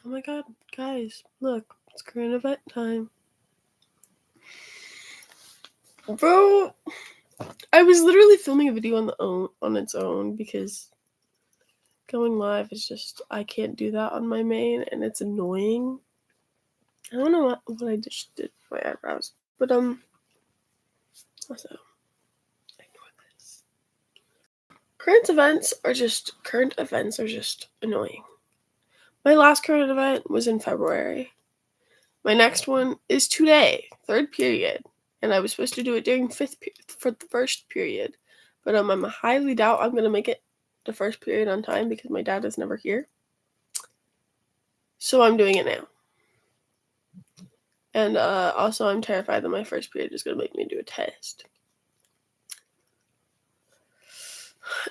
Oh my god, guys, look, it's current event time. Bro, I was literally filming a video on its own because going live is just, I can't do that on my main and it's annoying. I don't know what I just did with my eyebrows, but also ignore this. Current events are just annoying. My last current event was in February. My next one is today, third period, and I was supposed to do it during for the first period, but I highly doubt I'm gonna make it the first period on time because my dad is never here. So I'm doing it now. And also I'm terrified that my first period is gonna make me do a test.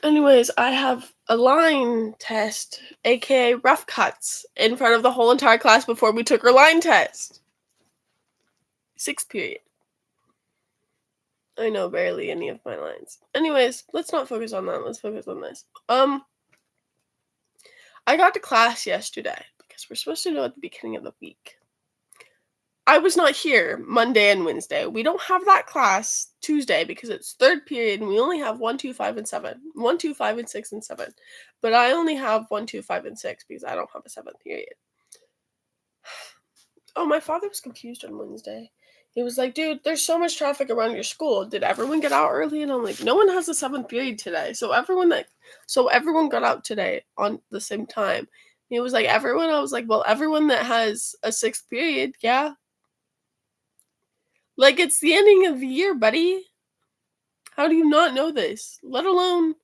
Anyways, I have a line test, aka rough cuts, in front of the whole entire class before we took our line test. 6th period. I know barely any of my lines. Anyways, let's not focus on that. Let's focus on this. I got to class yesterday because we're supposed to know at the beginning of the week. I was not here Monday and Wednesday. We don't have that class Tuesday because it's third period and we only have 1, 2, 5, and 7. 1, 2, 5, and 6, and 7. But I only have 1, 2, 5, and 6 because I don't have a 7th period. Oh, my father was confused on Wednesday. He was like, dude, there's so much traffic around your school. Did everyone get out early? And I'm like, no one has a 7th period today. So everyone got out today on the same time. He was like, everyone? I was like, well, everyone that has a 6th period, yeah. Like, it's the ending of the year, buddy. How do you not know this? Let alone...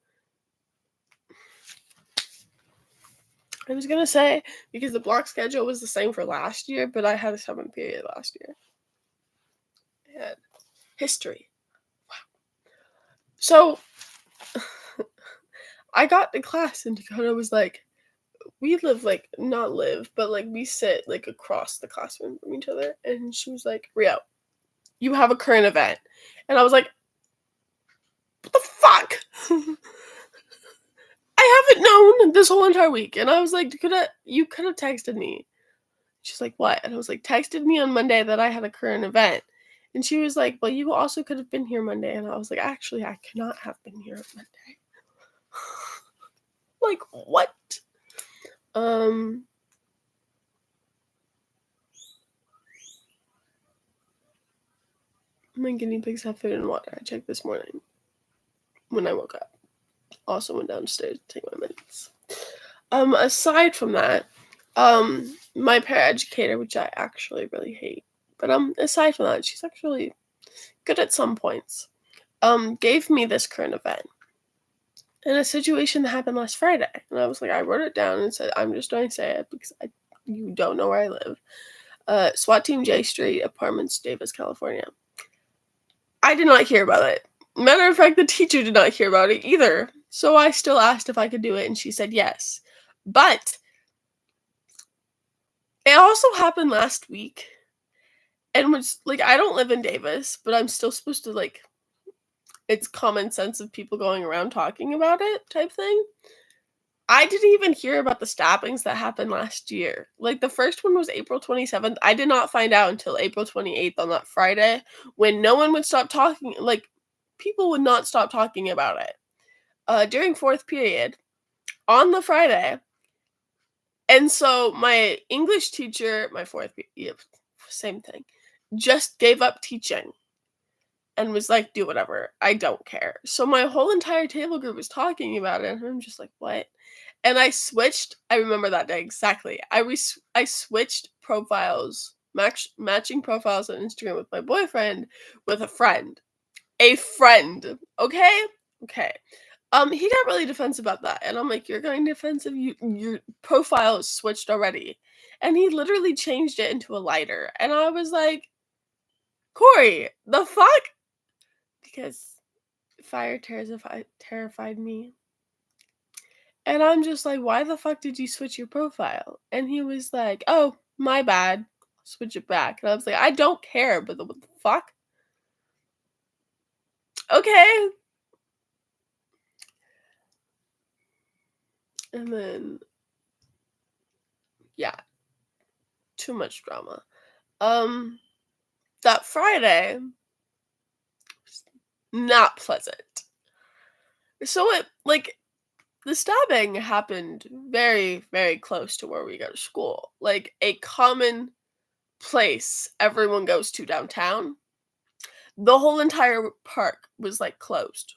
I was gonna say, because the block schedule was the same for last year, but I had a 7th period last year. I had history. Wow. So, I got to class and Dakota was like, we live, like, not live, but, like, we sit, like, across the classroom from each other. And she was like, Rio, you have a current event. And I was like, what the fuck? I haven't known this whole entire week. And I was like, Dakota, you could have texted me. She's like, what? And I was like, texted me on Monday that I had a current event. And she was like, well, you also could have been here Monday. And I was like, actually, I cannot have been here Monday. Like, what? My guinea pigs have food and water. I checked this morning when I woke up. Also went downstairs to take my meds. Aside from that, my paraeducator, which I actually really hate, but aside from that, she's actually good at some points, gave me this current event in a situation that happened last Friday. And I was like, I wrote it down and said, I'm just going to say it because you don't know where I live. SWAT Team J Street, Apartments, Davis, California. I did not hear about it. Matter of fact, the teacher did not hear about it either. So I still asked if I could do it, and she said yes. But it also happened last week. And was like, I don't live in Davis, but I'm still supposed to, like, it's common sense of people going around talking about it type thing. I didn't even hear about the stabbings that happened last year. Like, the first one was April 27th. I did not find out until April 28th on that Friday when no one would stop talking. Like, people would not stop talking about it. During 4th period on the Friday. And so my English teacher, my 4th period, same thing, just gave up teaching and was like, do whatever. I don't care. So my whole entire table group was talking about it. And I'm just like, what? And I switched. I remember that day exactly. I switched profiles, matching profiles on Instagram with my boyfriend, with a friend. A friend. Okay? Okay. He got really defensive about that. And I'm like, you're getting defensive? Your profile is switched already. And he literally changed it into a lighter. And I was like, Corey, the fuck? Because fire terrified me. And I'm just like, why the fuck did you switch your profile? And he was like, oh, my bad. Switch it back. And I was like, I don't care, but what the fuck? Okay. And then, yeah. too much drama. That Friday was not pleasant. So the stabbing happened very, very close to where we go to school. Like a common place everyone goes to downtown. The whole entire park was closed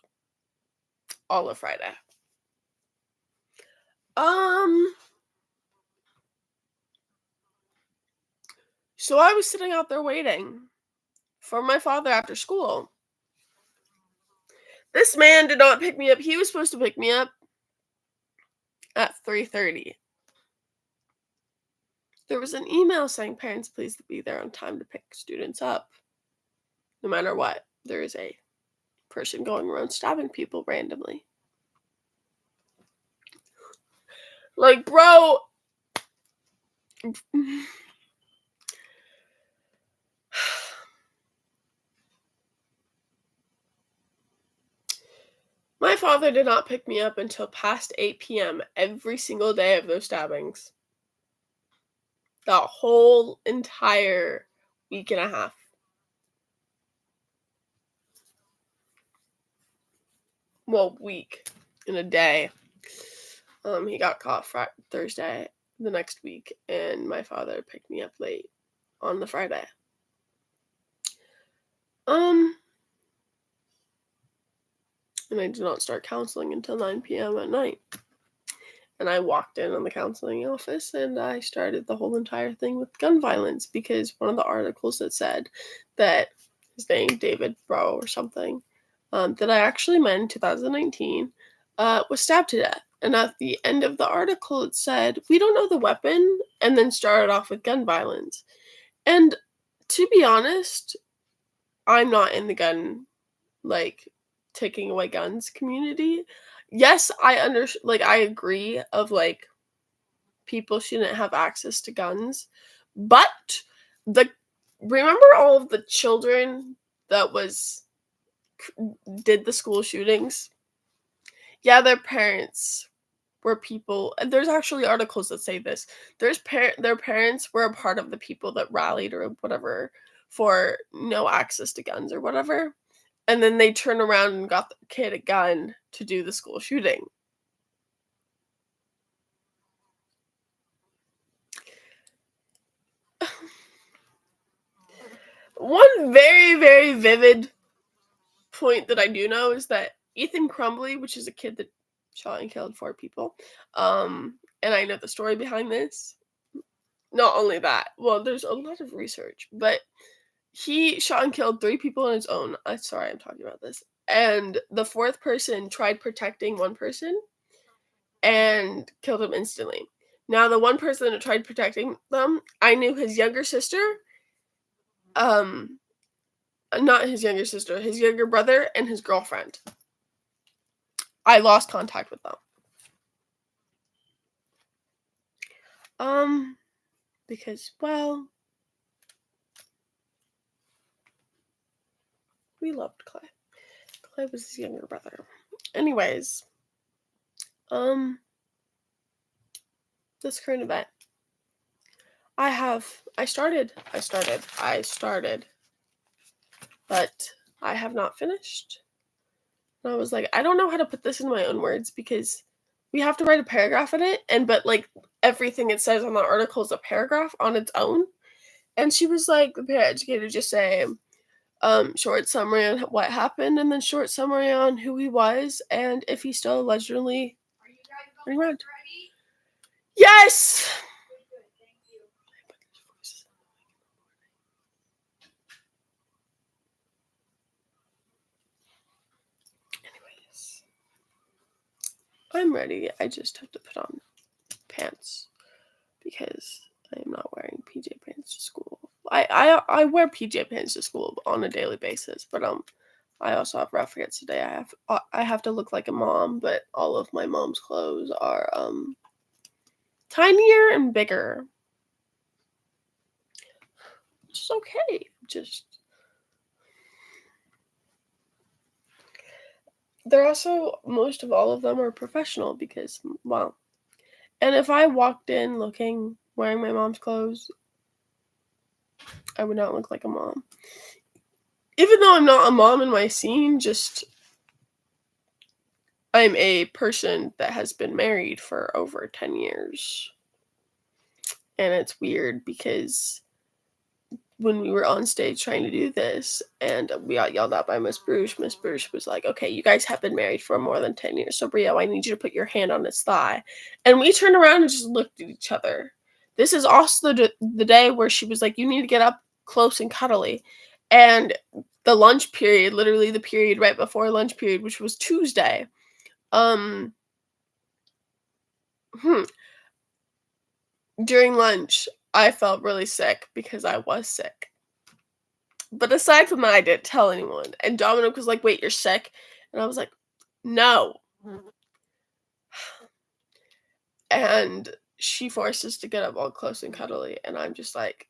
all of Friday. So I was sitting out there waiting for my father after school. This man did not pick me up. He was supposed to pick me up at 3:30. There was an email saying parents please be there on time to pick students up. No matter what, there is a person going around stabbing people randomly. Like, bro. My father did not pick me up until past 8 p.m. every single day of those stabbings. The whole entire week and a half. Well, week and a day. He got caught Thursday the next week, and my father picked me up late on the Friday. And I did not start counseling until 9 p.m. at night. And I walked in on the counseling office, and I started the whole entire thing with gun violence, because one of the articles that said that his name, David Bro or something, that I actually met in 2019, was stabbed to death. And at the end of the article, it said, we don't know the weapon, and then started off with gun violence. And to be honest, I'm not in the gun, taking away guns community. Yes, I agree of people shouldn't have access to guns, but remember all of the children that did the school shootings? Yeah, their parents were people, and there's actually articles that say this. Their parents were a part of the people that rallied or whatever for no access to guns or whatever. And then they turned around and got the kid a gun to do the school shooting. One very, very vivid point that I do know is that Ethan Crumbly, which is a kid that shot and killed 4 people, and I know the story behind this. Not only that, well, there's a lot of research, but he shot and killed 3 people on his own. Sorry, I'm talking about this. And the 4th person tried protecting one person and killed him instantly. Now, the one person that tried protecting them, I knew his younger sister, not his younger sister, his younger brother, and his girlfriend. I lost contact with them. Because, well, we loved Clay. Clay was his younger brother. Anyways, this current event. I started, but I have not finished. And I was like, I don't know how to put this in my own words, because we have to write a paragraph in it, but everything it says on the article is a paragraph on its own. And she was like, the paraeducator just say, short summary on what happened, and then short summary on who he was, and if he's still allegedly running around. Yes! Anyways, I'm ready. I just have to put on pants because I am not wearing PJ pants to school. I wear PJ pants to school on a daily basis, but I also have rough outfits today. I have to look like a mom, but all of my mom's clothes are tinier and bigger, which is okay. Just they're also, most of all of them are professional because, well, and if I walked in wearing my mom's clothes, I would not look like a mom. Even though I'm not a mom in my scene, just I'm a person that has been married for over 10 years. And it's weird because when we were on stage trying to do this and we got yelled at by Miss Bruce was like, okay, you guys have been married for more than 10 years. So Brio, I need you to put your hand on his thigh. And we turned around and just looked at each other. This is also the day where she was like, you need to get up close and cuddly. And the lunch period, literally the period right before lunch period, which was Tuesday, during lunch, I felt really sick because I was sick. But aside from that, I didn't tell anyone. And Dominic was like, wait, you're sick? And I was like, no. And she forced us to get up all close and cuddly. And I'm just like,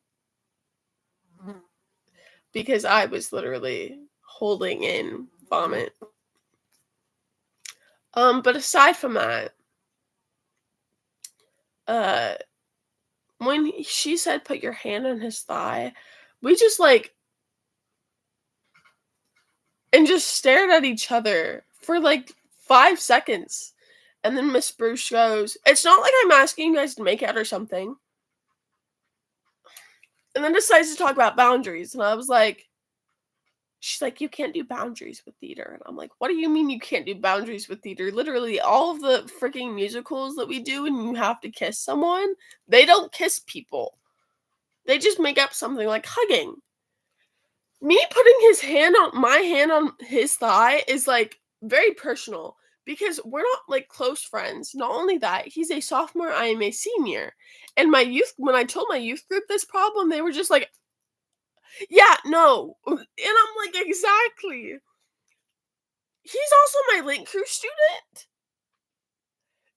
because I was literally holding in vomit. But aside from that, when she said put your hand on his thigh, we just like and just stared at each other for like 5 seconds. And then Miss Bruce goes, it's not like I'm asking you guys to make out or something. And then decides to talk about boundaries. And I was like, she's like, you can't do boundaries with theater. And I'm like, what do you mean you can't do boundaries with theater? Literally, all of the freaking musicals that we do and you have to kiss someone, they don't kiss people. They just make up something like hugging. Me putting my hand on his thigh is like very personal because we're not like close friends. Not only that, he's a sophomore, I am a senior. And when I told my youth group this problem, they were just like, yeah, no. And I'm like, exactly. He's also my link crew student.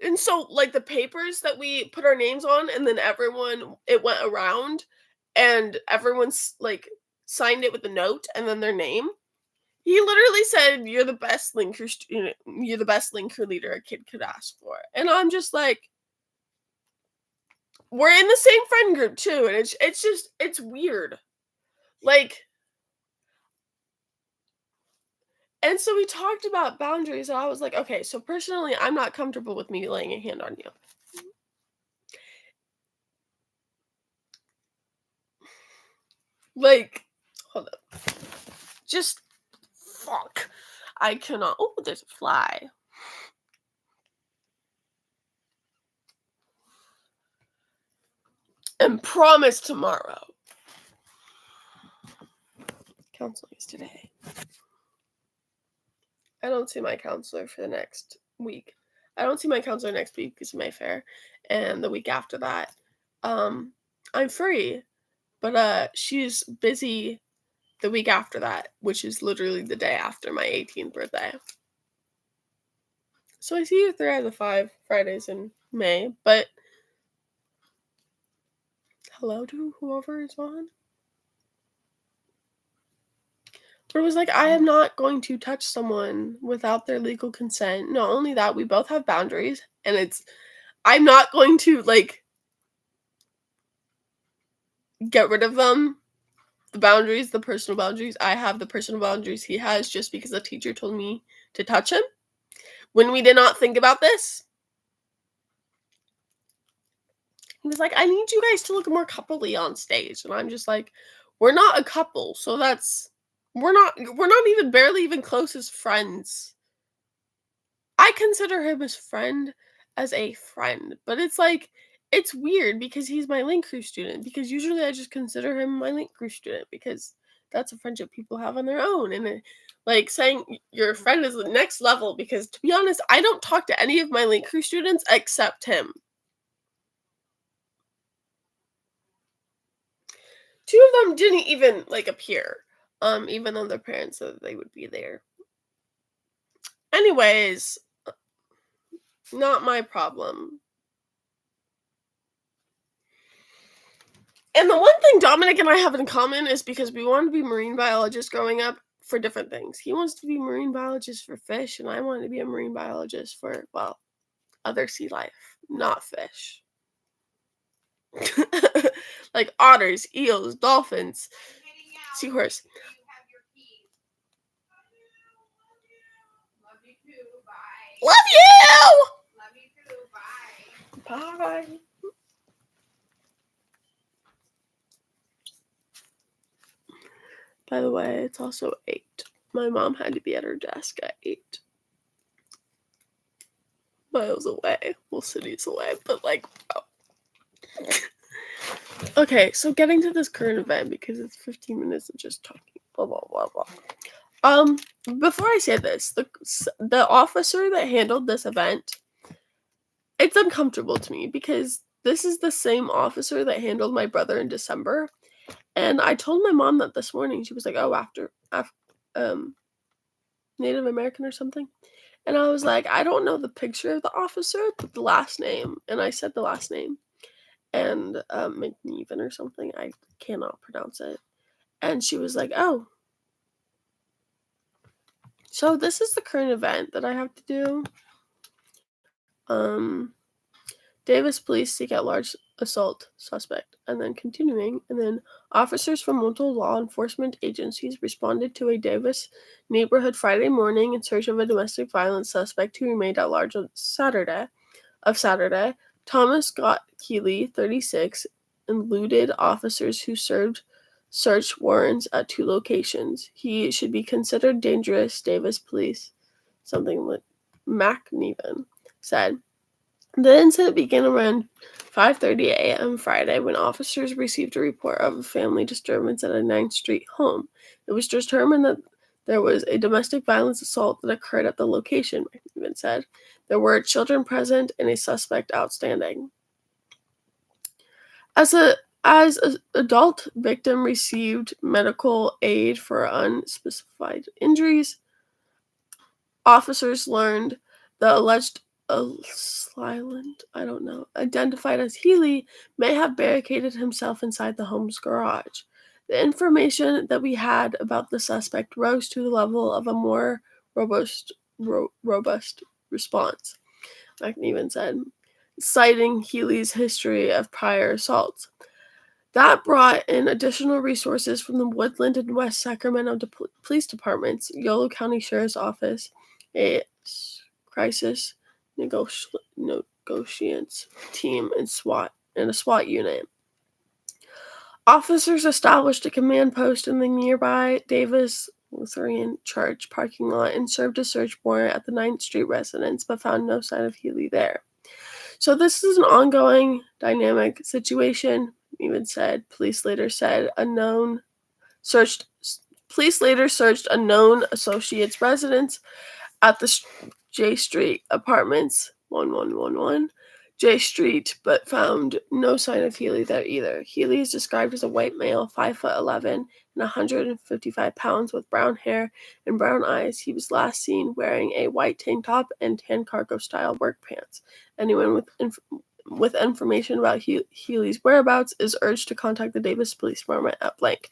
And so like the papers that we put our names on and then it went around and everyone's like signed it with a note and then their name. He literally said, "You're the best linker student. You're the best linker leader a kid could ask for." And I'm just like, we're in the same friend group too, and it's weird, like. And so we talked about boundaries, and I was like, okay, so personally, I'm not comfortable with me laying a hand on you. Like, hold up. Just fuck. I cannot. Oh, there's a fly. And promise tomorrow. Counseling is today. I don't see my counselor for the next week. I don't see my counselor next week because of my fair. And the week after that, I'm free. But she's busy the week after that, which is literally the day after my 18th birthday. So I see you 3 out of the 5 Fridays in May, but hello to whoever is on. But it was like, I am not going to touch someone without their legal consent. Not only that, we both have boundaries, and I'm not going to, like, get rid of them. The boundaries, the personal boundaries. I have the personal boundaries he has just because the teacher told me to touch him. When we did not think about this, he was like, I need you guys to look more coupley on stage. And I'm just like, we're not a couple. So we're not even barely even close as friends. I consider him as a friend. But it's like, it's weird because he's my link crew student. Because usually I just consider him my link crew student because that's a friendship people have on their own. And like saying your friend is the next level because to be honest, I don't talk to any of my link crew students except him. 2 of them didn't even like appear, even though their parents said they would be there. Anyways, not my problem. And the one thing Dominic and I have in common is because we wanted to be marine biologists growing up for different things. He wants to be a marine biologist for fish, and I wanted to be a marine biologist for, well, other sea life, not fish. Like otters, eels, dolphins, seahorse. Love you! Bye. By the way, it's also 8. My mom had to be at her desk at 8. Miles away. Well, cities away, but like, oh. Okay, so getting to this current event, because it's 15 minutes of just talking, blah, blah, blah, blah. Before I say this, the officer that handled this event, it's uncomfortable to me, because this is the same officer that handled my brother in December, and I told my mom that this morning. She was like, oh, after Native American or something. And I was like, I don't know the picture of the officer, but the last name. And I said the last name. And McNeven or something. I cannot pronounce it. And she was like, oh. So this is the current event that I have to do. Davis police seek out large assault suspect. And then continuing. And then officers from multiple law enforcement agencies responded to a Davis neighborhood Friday morning in search of a domestic violence suspect who remained at large on Saturday. Thomas Scott Keeley, 36, eluded officers who served search warrants at 2 locations. He should be considered dangerous, Davis police, something like McNeven said. The incident began around 5:30 a.m. Friday when officers received a report of a family disturbance at a 9th Street home. It was determined that there was a domestic violence assault that occurred at the location, McNeven said. There were children present and a suspect outstanding. As an adult victim received medical aid for unspecified injuries, officers learned the alleged assailant, identified as Healy, may have barricaded himself inside the home's garage. The information that we had about the suspect rose to the level of a more robust response, McNeven said, citing Healy's history of prior assaults. That brought in additional resources from the Woodland and West Sacramento police departments, Yolo County Sheriff's Office, a crisis negotiations team, and a SWAT unit. Officers established a command post in the nearby Davis Lutheran Church parking lot and served a search warrant at the 9th Street residence, but found no sign of Healy there. So this is an ongoing dynamic situation. Even said, police later searched a known associate's residence at the J Street Apartments 1111 J Street, but found no sign of Healy there either. Healy is described as a white male, 5'11" and 155 pounds, with brown hair and brown eyes. He was last seen wearing a white tank top and tan cargo-style work pants. Anyone with information about Healy's whereabouts is urged to contact the Davis Police Department at blank.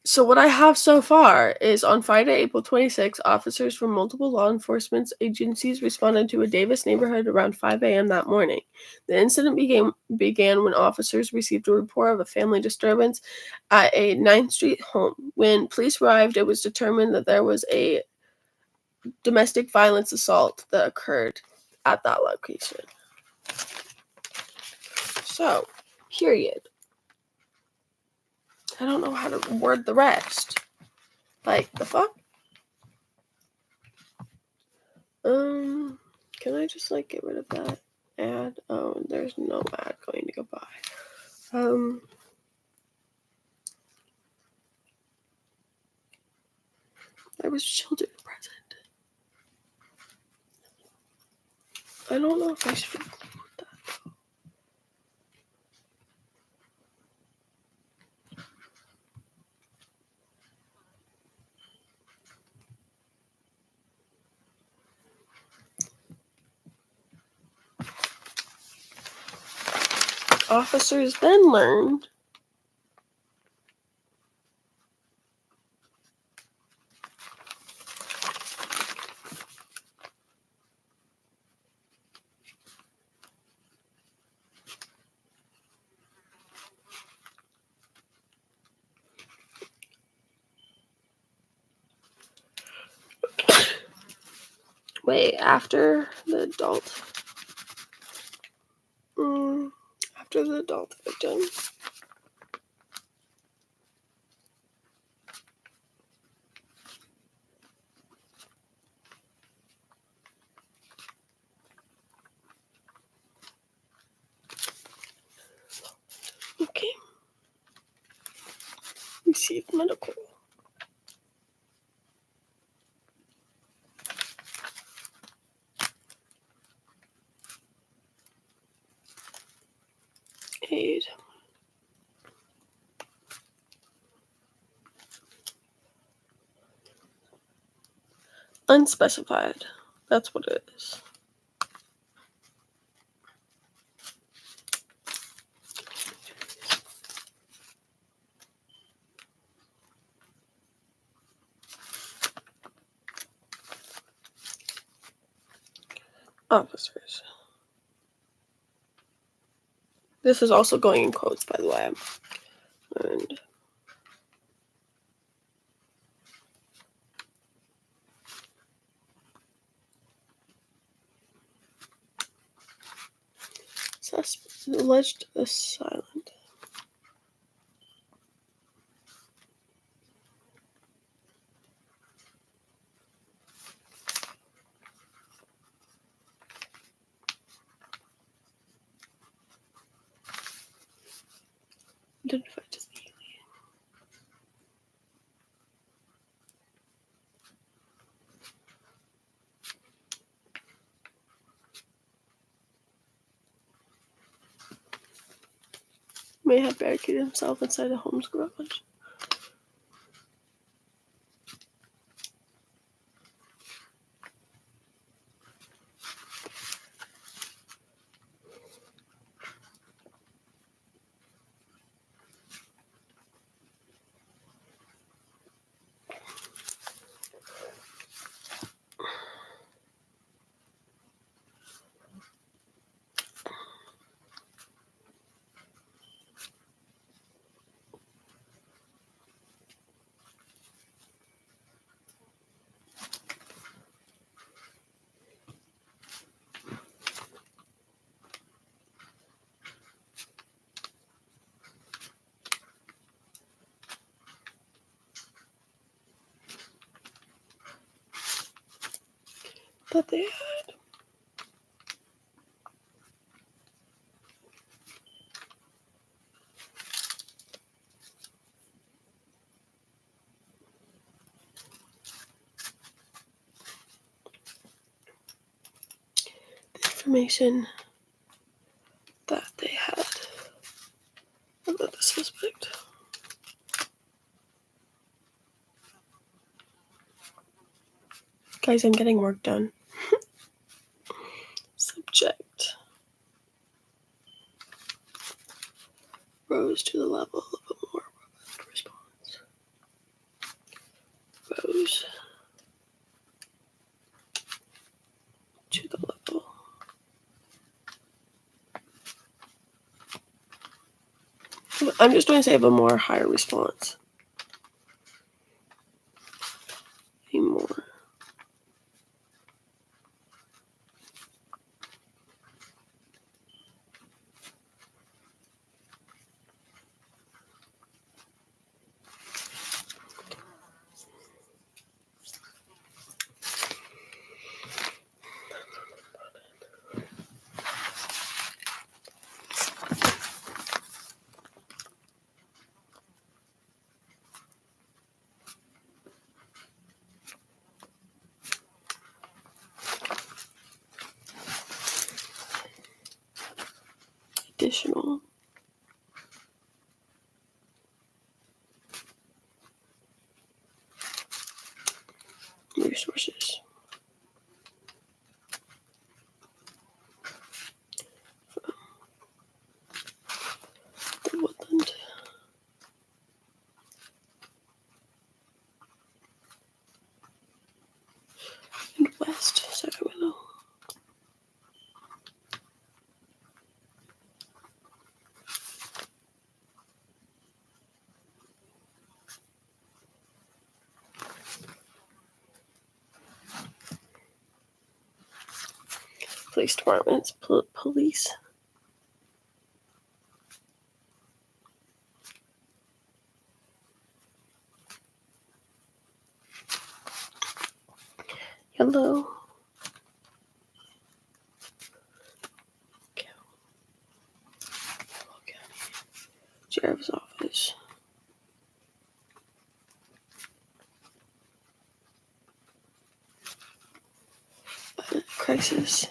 So what I have so far is on Friday, April 26, officers from multiple law enforcement agencies responded to a Davis neighborhood around 5 a.m. that morning. The incident began when officers received a report of a family disturbance at a 9th Street home. When police arrived, it was determined that there was a domestic violence assault that occurred at that location. So, period. I don't know how to word the rest. Like, the fuck? Can I just, get rid of that ad? Oh, there's no ad going to go by. There was children present. I don't know if I should include that. Officers then learned Wait, after the adult. After the adult victim. Okay. Received medical. Aid. Unspecified. That's what it is. Officers. This is also going in quotes, by the way. And alleged assailant. Identified as the alien. May have barricaded himself inside the home's garage. That they had. The information that they had about the suspect. Guys, I'm getting work done. Subject rose to the level of a more robust response. Rose to the level. I'm just going to say of a more higher response. A more. Additional resources. The woodland. And west Sacramento. Police departments. Police. Hello. Sheriff's office. Crisis.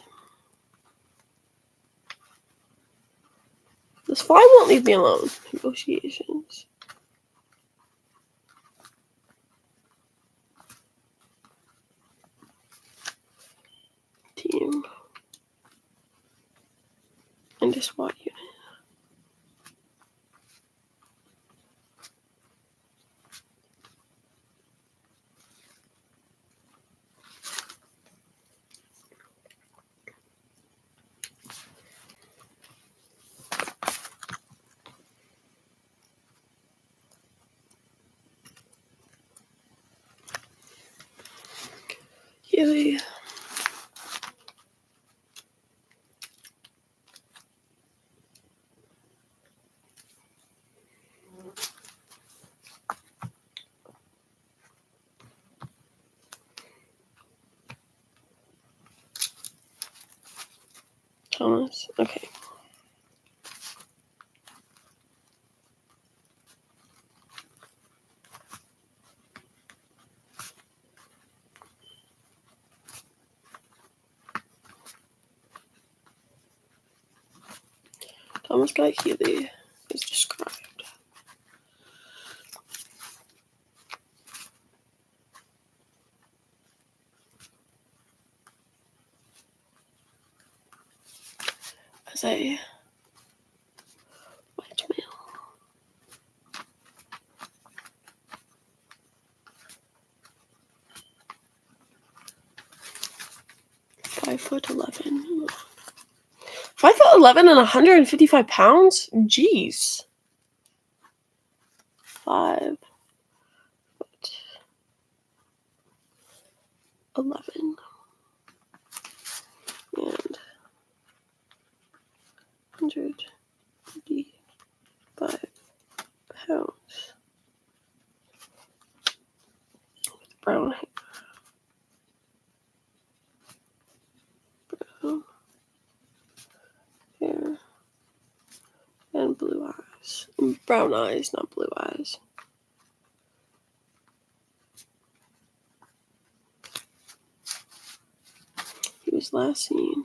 This fly won't leave me alone. Negotiations. Team. And a SWAT unit. Yay. Thomas. Okay. Thomas Guy Healy is described. As a white male. 5'11". 5'11" and 155 pounds? Jeez. 5'11". And 155 pounds. With brown hair. Brown hair. And blue eyes. Brown eyes, not blue eyes. He was last seen.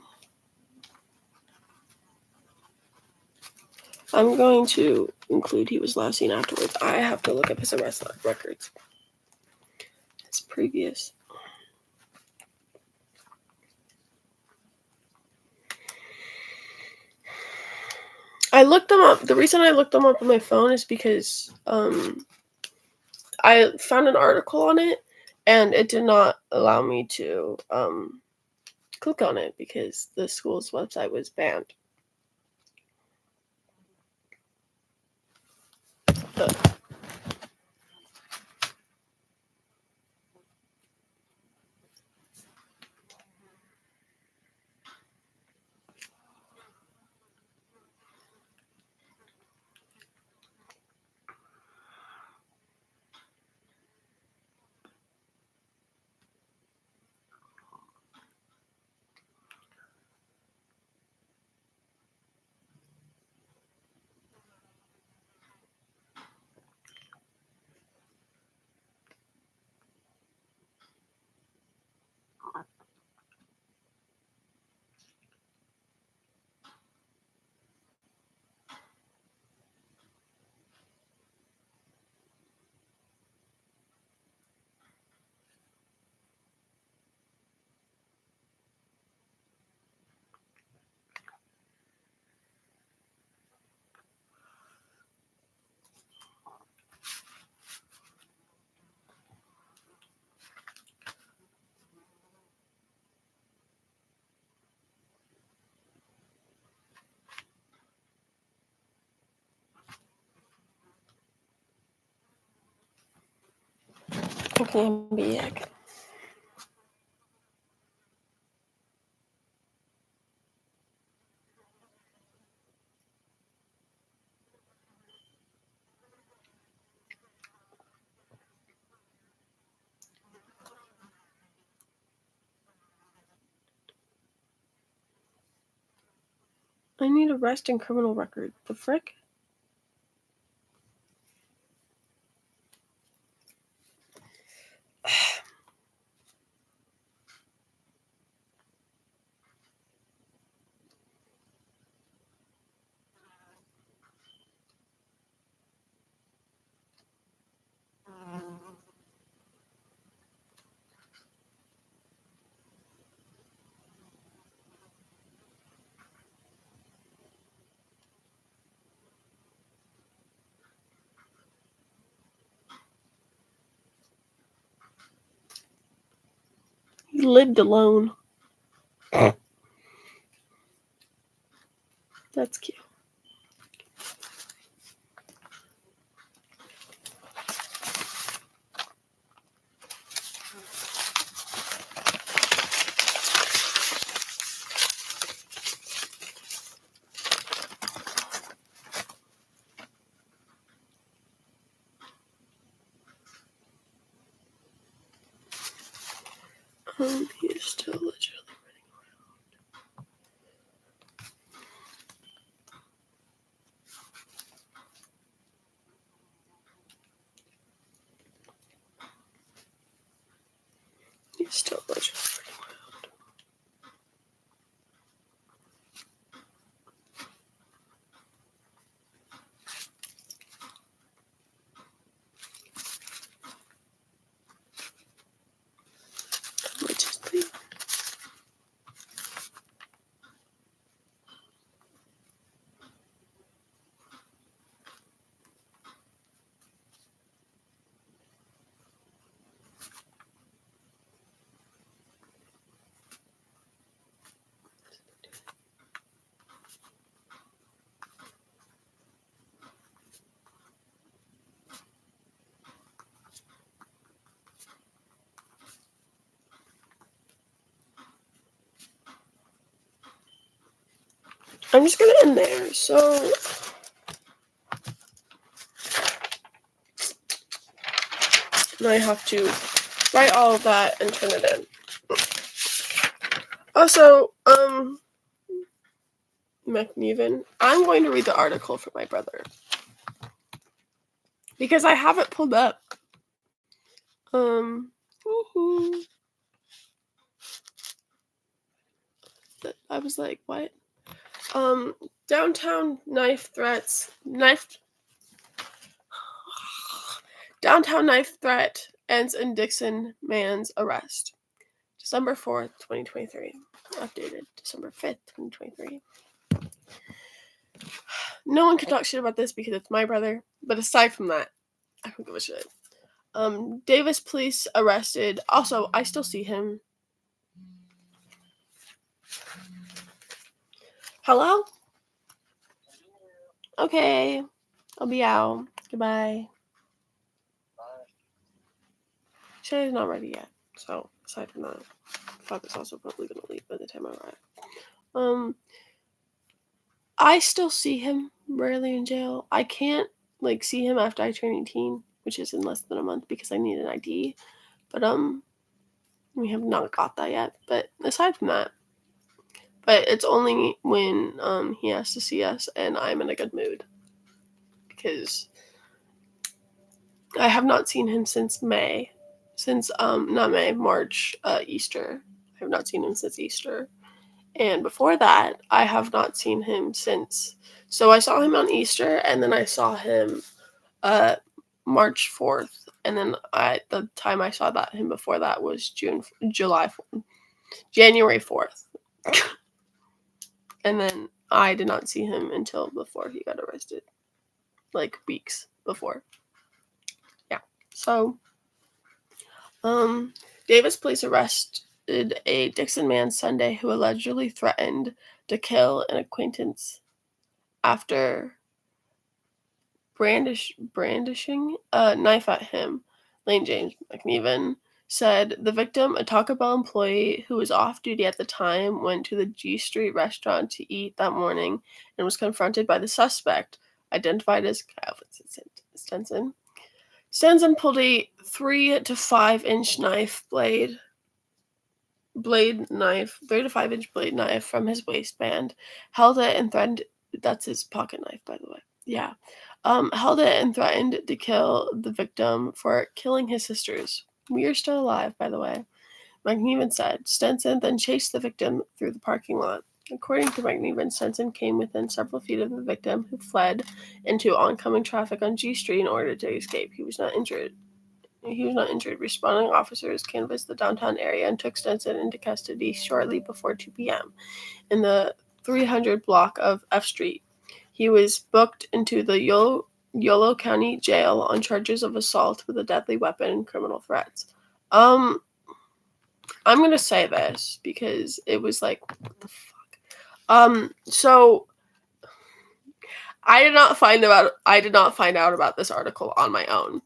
I'm going to include he was last seen afterwards. I have to look up his arrest records. His previous. I looked them up. The reason I looked them up on my phone is because I found an article on it and it did not allow me to click on it because the school's website was banned. Okay, I'm back. I need arrest and criminal record. The frick? He lived alone. That's cute. He is still literally running around. He's still literally running around. Which is the I'm just gonna end there. So I have to write all of that and turn it in. Also, McNeven, I'm going to read the article for my brother because I have it pulled up. I was like, what? Downtown knife threat ends in Dixon man's arrest. December 4th, 2023. Updated December 5th, 2023. No one can talk shit about this because it's my brother, but aside from that, I don't give a shit. Davis police arrested. Also, I still see him. Hello? Okay. I'll be out. Goodbye. Shay's not ready yet. So, aside from that, Father's also probably gonna leave by the time I arrive. I still see him rarely in jail. I can't, see him after I turn 18, which is in less than a month because I need an ID. But, we have not got that yet. But aside from that, but it's only when he has to see us and I'm in a good mood. Because I have not seen him since May. March, Easter. I have not seen him since Easter. And before that, I have not seen him since. So I saw him on Easter and then I saw him March 4th. And then the time I saw him before that was January 4th. And then I did not see him until before he got arrested. Weeks before. Yeah. So, Davis police arrested a Dixon man Sunday who allegedly threatened to kill an acquaintance after brandishing a knife at him. Lane James McNeven said the victim, a Taco Bell employee who was off duty at the time, went to the G Street restaurant to eat that morning and was confronted by the suspect, identified as Kyle Stenson. Stenson pulled a 3 to 5 inch knife blade blade knife, 3 to 5 inch blade knife from his waistband, held it and threatened. That's his pocket knife, by the way. Yeah. Held it and threatened to kill the victim for killing his sisters. We are still alive, by the way. McNiven said. Stenson then chased the victim through the parking lot. According to McNiven, Stenson came within several feet of the victim, who fled into oncoming traffic on G Street in order to escape. He was not injured. Responding officers canvassed the downtown area and took Stenson into custody shortly before 2 p.m. in the 300 block of F Street. He was booked into the Yolo County Jail on charges of assault with a deadly weapon and criminal threats. I'm gonna say this because it was like, what the fuck? So I did not find out about this article on my own.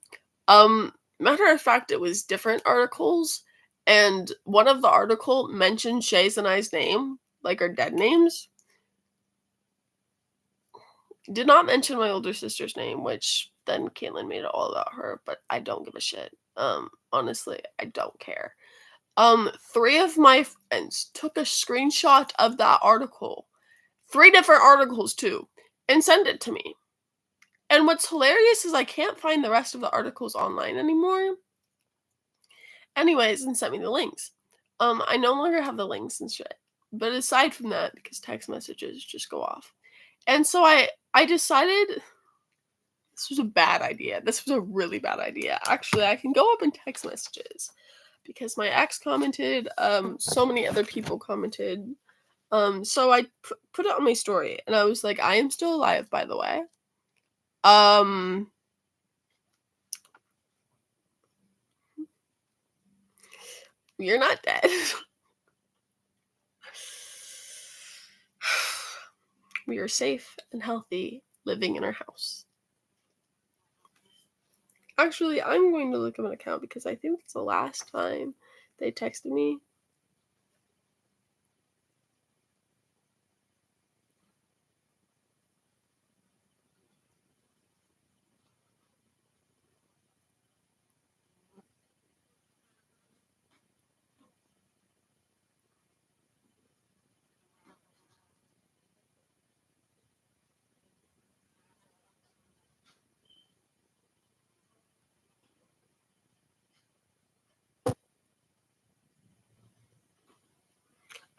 Matter of fact, it was different articles, and one of the article mentioned Shay's and I's name, like our dead names. Did not mention my older sister's name, which then Caitlin made it all about her, but I don't give a shit. Honestly, I don't care. 3 of my friends took a screenshot of that article, 3 different articles too, and sent it to me. And what's hilarious is I can't find the rest of the articles online anymore. Anyways, and sent me the links. I no longer have the links and shit. But aside from that, because text messages just go off. And so I decided this was a bad idea. This was a really bad idea. Actually, I can go up in text messages because my ex commented, so many other people commented. So I put it on my story and I was like, I am still alive, by the way. You're not dead. We are safe and healthy living in our house. Actually, I'm going to look up an account because I think it's the last time they texted me.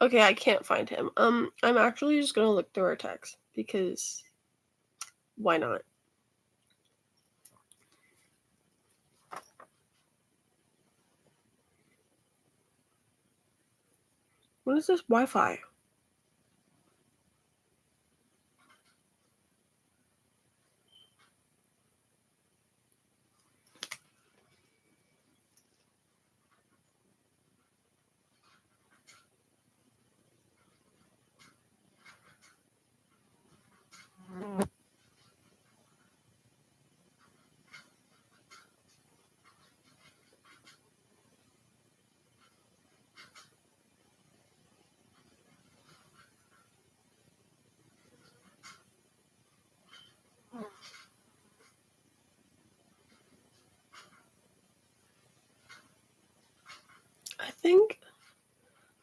Okay, I can't find him. I'm actually just gonna look through our text because why not? What is this Wi-Fi? I think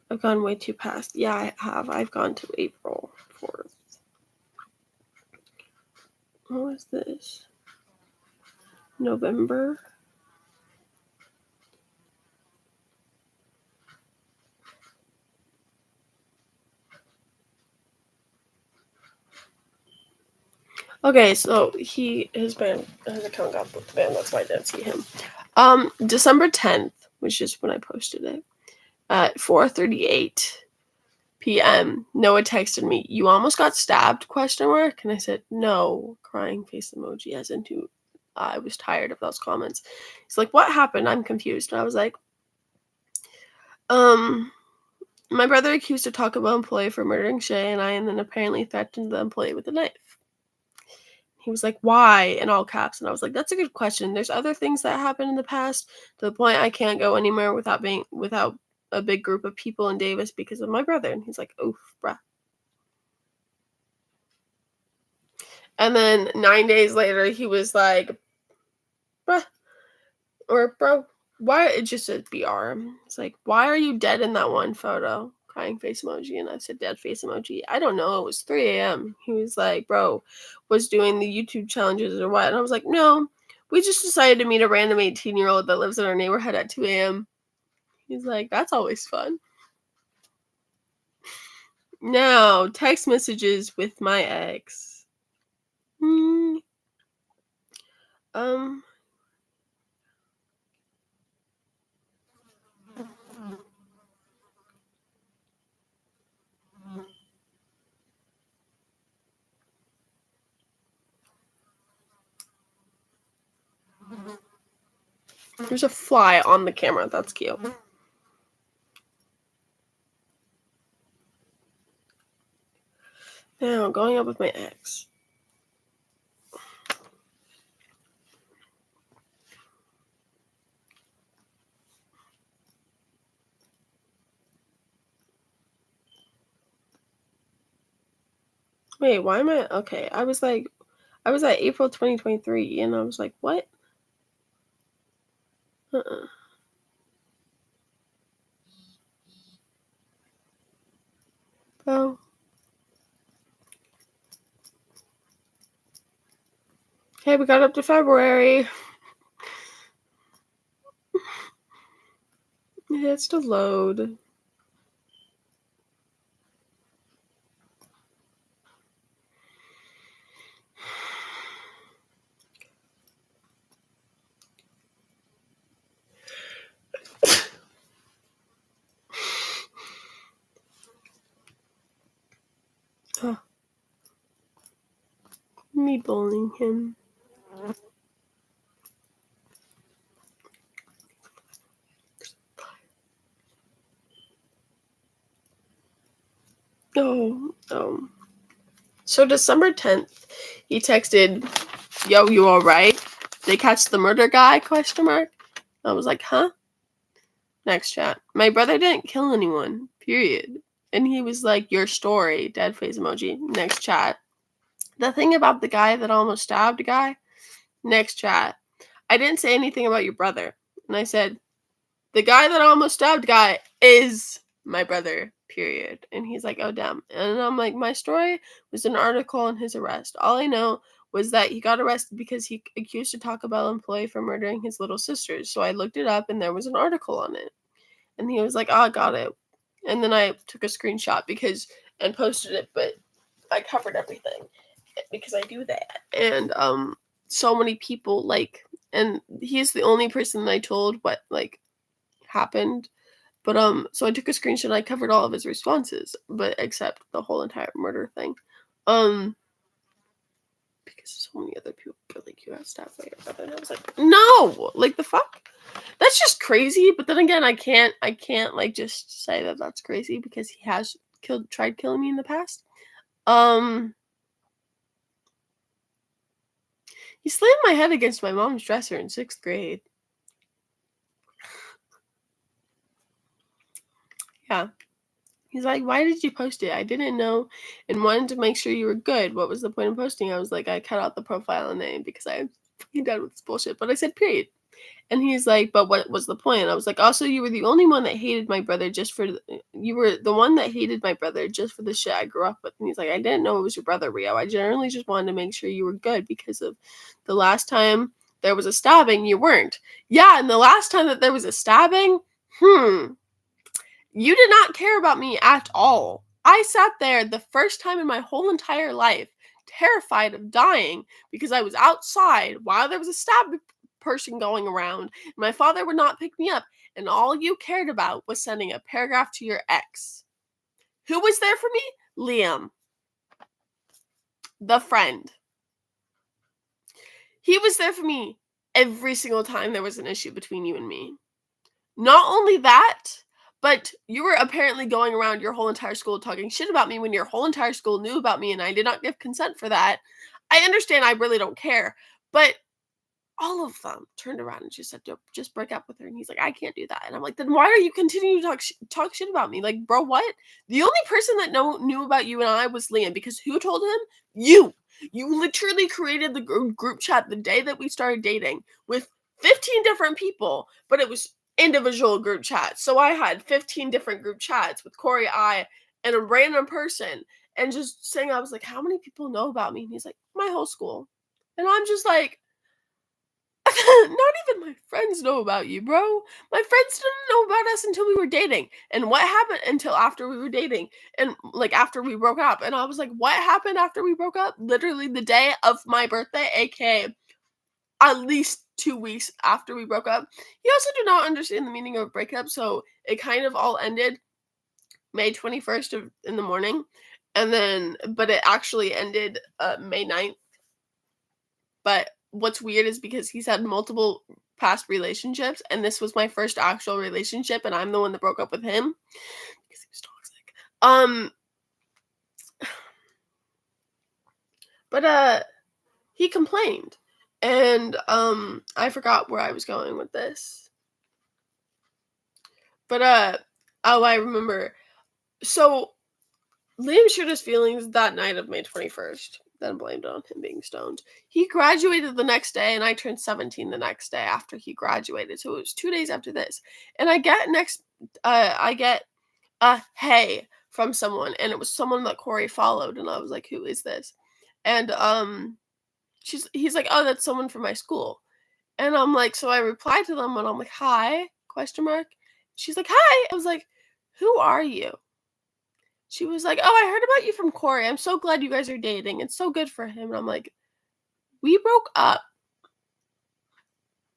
I've gone way too past. Yeah, I have. I've gone to April 4th. What was this? November? Okay, so his account got banned. That's why I didn't see him. December 10th, which is when I posted it, at 4:38 p.m. Noah texted me, "You almost got stabbed?" ? And I said, "No," crying face emoji, as into I was tired of those comments. He's like, "What happened? I'm confused." And I was like, my brother accused a Taco Bell employee for murdering Shay and I, and then apparently threatened the employee with a knife. He was like, "Why?" in all caps. And I was like, "That's a good question. There's other things that happened in the past to the point I can't go anywhere without a big group of people in Davis because of my brother." And he's like, "Oof, bruh." And then 9 days later, he was like, "Bruh," or "Bro." Why it just said BR. It's like, why are you dead in that one photo? Crying face emoji. And I said dead face emoji. I don't know. It was 3 a.m. He was like, bro, was doing the YouTube challenges or what? And I was like, no, we just decided to meet a random 18-year-old that lives in our neighborhood at 2 a.m. He's like, that's always fun. Now, text messages with my ex. There's a fly on the camera. That's cute. Now, going up with my ex. Wait, why am I... Okay, I was at April 2023, and I was like, what? Oh. Okay, we got up to February. It has to load. Oh. Me bullying him. Oh. So December 10th, he texted, yo, you alright? They catch the murder guy, question mark? I was like, huh? Next chat. My brother didn't kill anyone, period. And he was like, your story, dead face emoji. Next chat. The thing about the guy that almost stabbed a guy, next chat. I didn't say anything about your brother. And I said, the guy that almost stabbed a guy is my brother, period. And he's like, oh, damn. And I'm like, my story was an article on his arrest. All I know was that he got arrested because he accused a Taco Bell employee for murdering his little sisters. So I looked it up and there was an article on it. And he was like, oh, I got it. And then I took a screenshot and posted it, but I covered everything because I do that. And so many people and he's the only person that I told what happened. But so I took a screenshot. I covered all of his responses, but except the whole entire murder thing. Because so many other people were like, you have stabbed by your brother. And I was like, no, like the fuck? That's just crazy. But then again, I can't just say that that's crazy because he has tried killing me in the past. He slammed my head against my mom's dresser in 6th grade. Yeah. He's like, why did you post it? I didn't know and wanted to make sure you were good. What was the point of posting? I was like, I cut out the profile name because I'm fucking done with this bullshit. But I said, period. And he's like, but what was the point? I was like, also, you were the only one that hated my brother you were the one that hated my brother just for the shit I grew up with. And he's like, I didn't know it was your brother, Rio. I generally just wanted to make sure you were good because of the last time there was a stabbing, you weren't. Yeah, and the last time that there was a stabbing, you did not care about me at all. I sat there the first time in my whole entire life, terrified of dying because I was outside while there was a stabbed person going around. My father would not pick me up, and all you cared about was sending a paragraph to your ex. Who was there for me? Liam. The friend. He was there for me every single time there was an issue between you and me. Not only that, but you were apparently going around your whole entire school talking shit about me when your whole entire school knew about me and I did not give consent for that. I understand I really don't care, but all of them turned around and just said, just break up with her. And he's like, I can't do that. And I'm like, then why are you continuing to talk shit about me? Like, bro, what? The only person that knew about you and I was Liam, because who told him? You. You literally created the group chat the day that we started dating with 15 different people, but it was individual group chats. So I had 15 different group chats with Corey, and a random person, and just saying, I was like, how many people know about me? And he's like, my whole school. And I'm just like, not even my friends know about you, bro. My friends didn't know about us until we were dating. And what happened until after we were dating? And like after we broke up. And I was like, what happened after we broke up? Literally the day of my birthday, aka at least 2 weeks after we broke up. He also did not understand the meaning of breakup, so it kind of all ended May 21st in the morning. And then, but it actually ended May 9th. But what's weird is because he's had multiple past relationships, and this was my first actual relationship, and I'm the one that broke up with him because he was toxic. But he complained, and I forgot where I was going with this. But I remember. So Liam shared his feelings that night of May 21st. Then blamed it on him being stoned. He graduated the next day, and I turned 17 the next day after he graduated. So it was 2 days after this. And I get a hey from someone, and it was someone that Corey followed, and I was like, who is this? And he's like, oh, that's someone from my school. And I'm like, so I replied to them, and I'm like, hi, question mark. She's like, hi. I was like, who are you? She was like, oh, I heard about you from Corey. I'm so glad you guys are dating. It's so good for him. And I'm like, we broke up.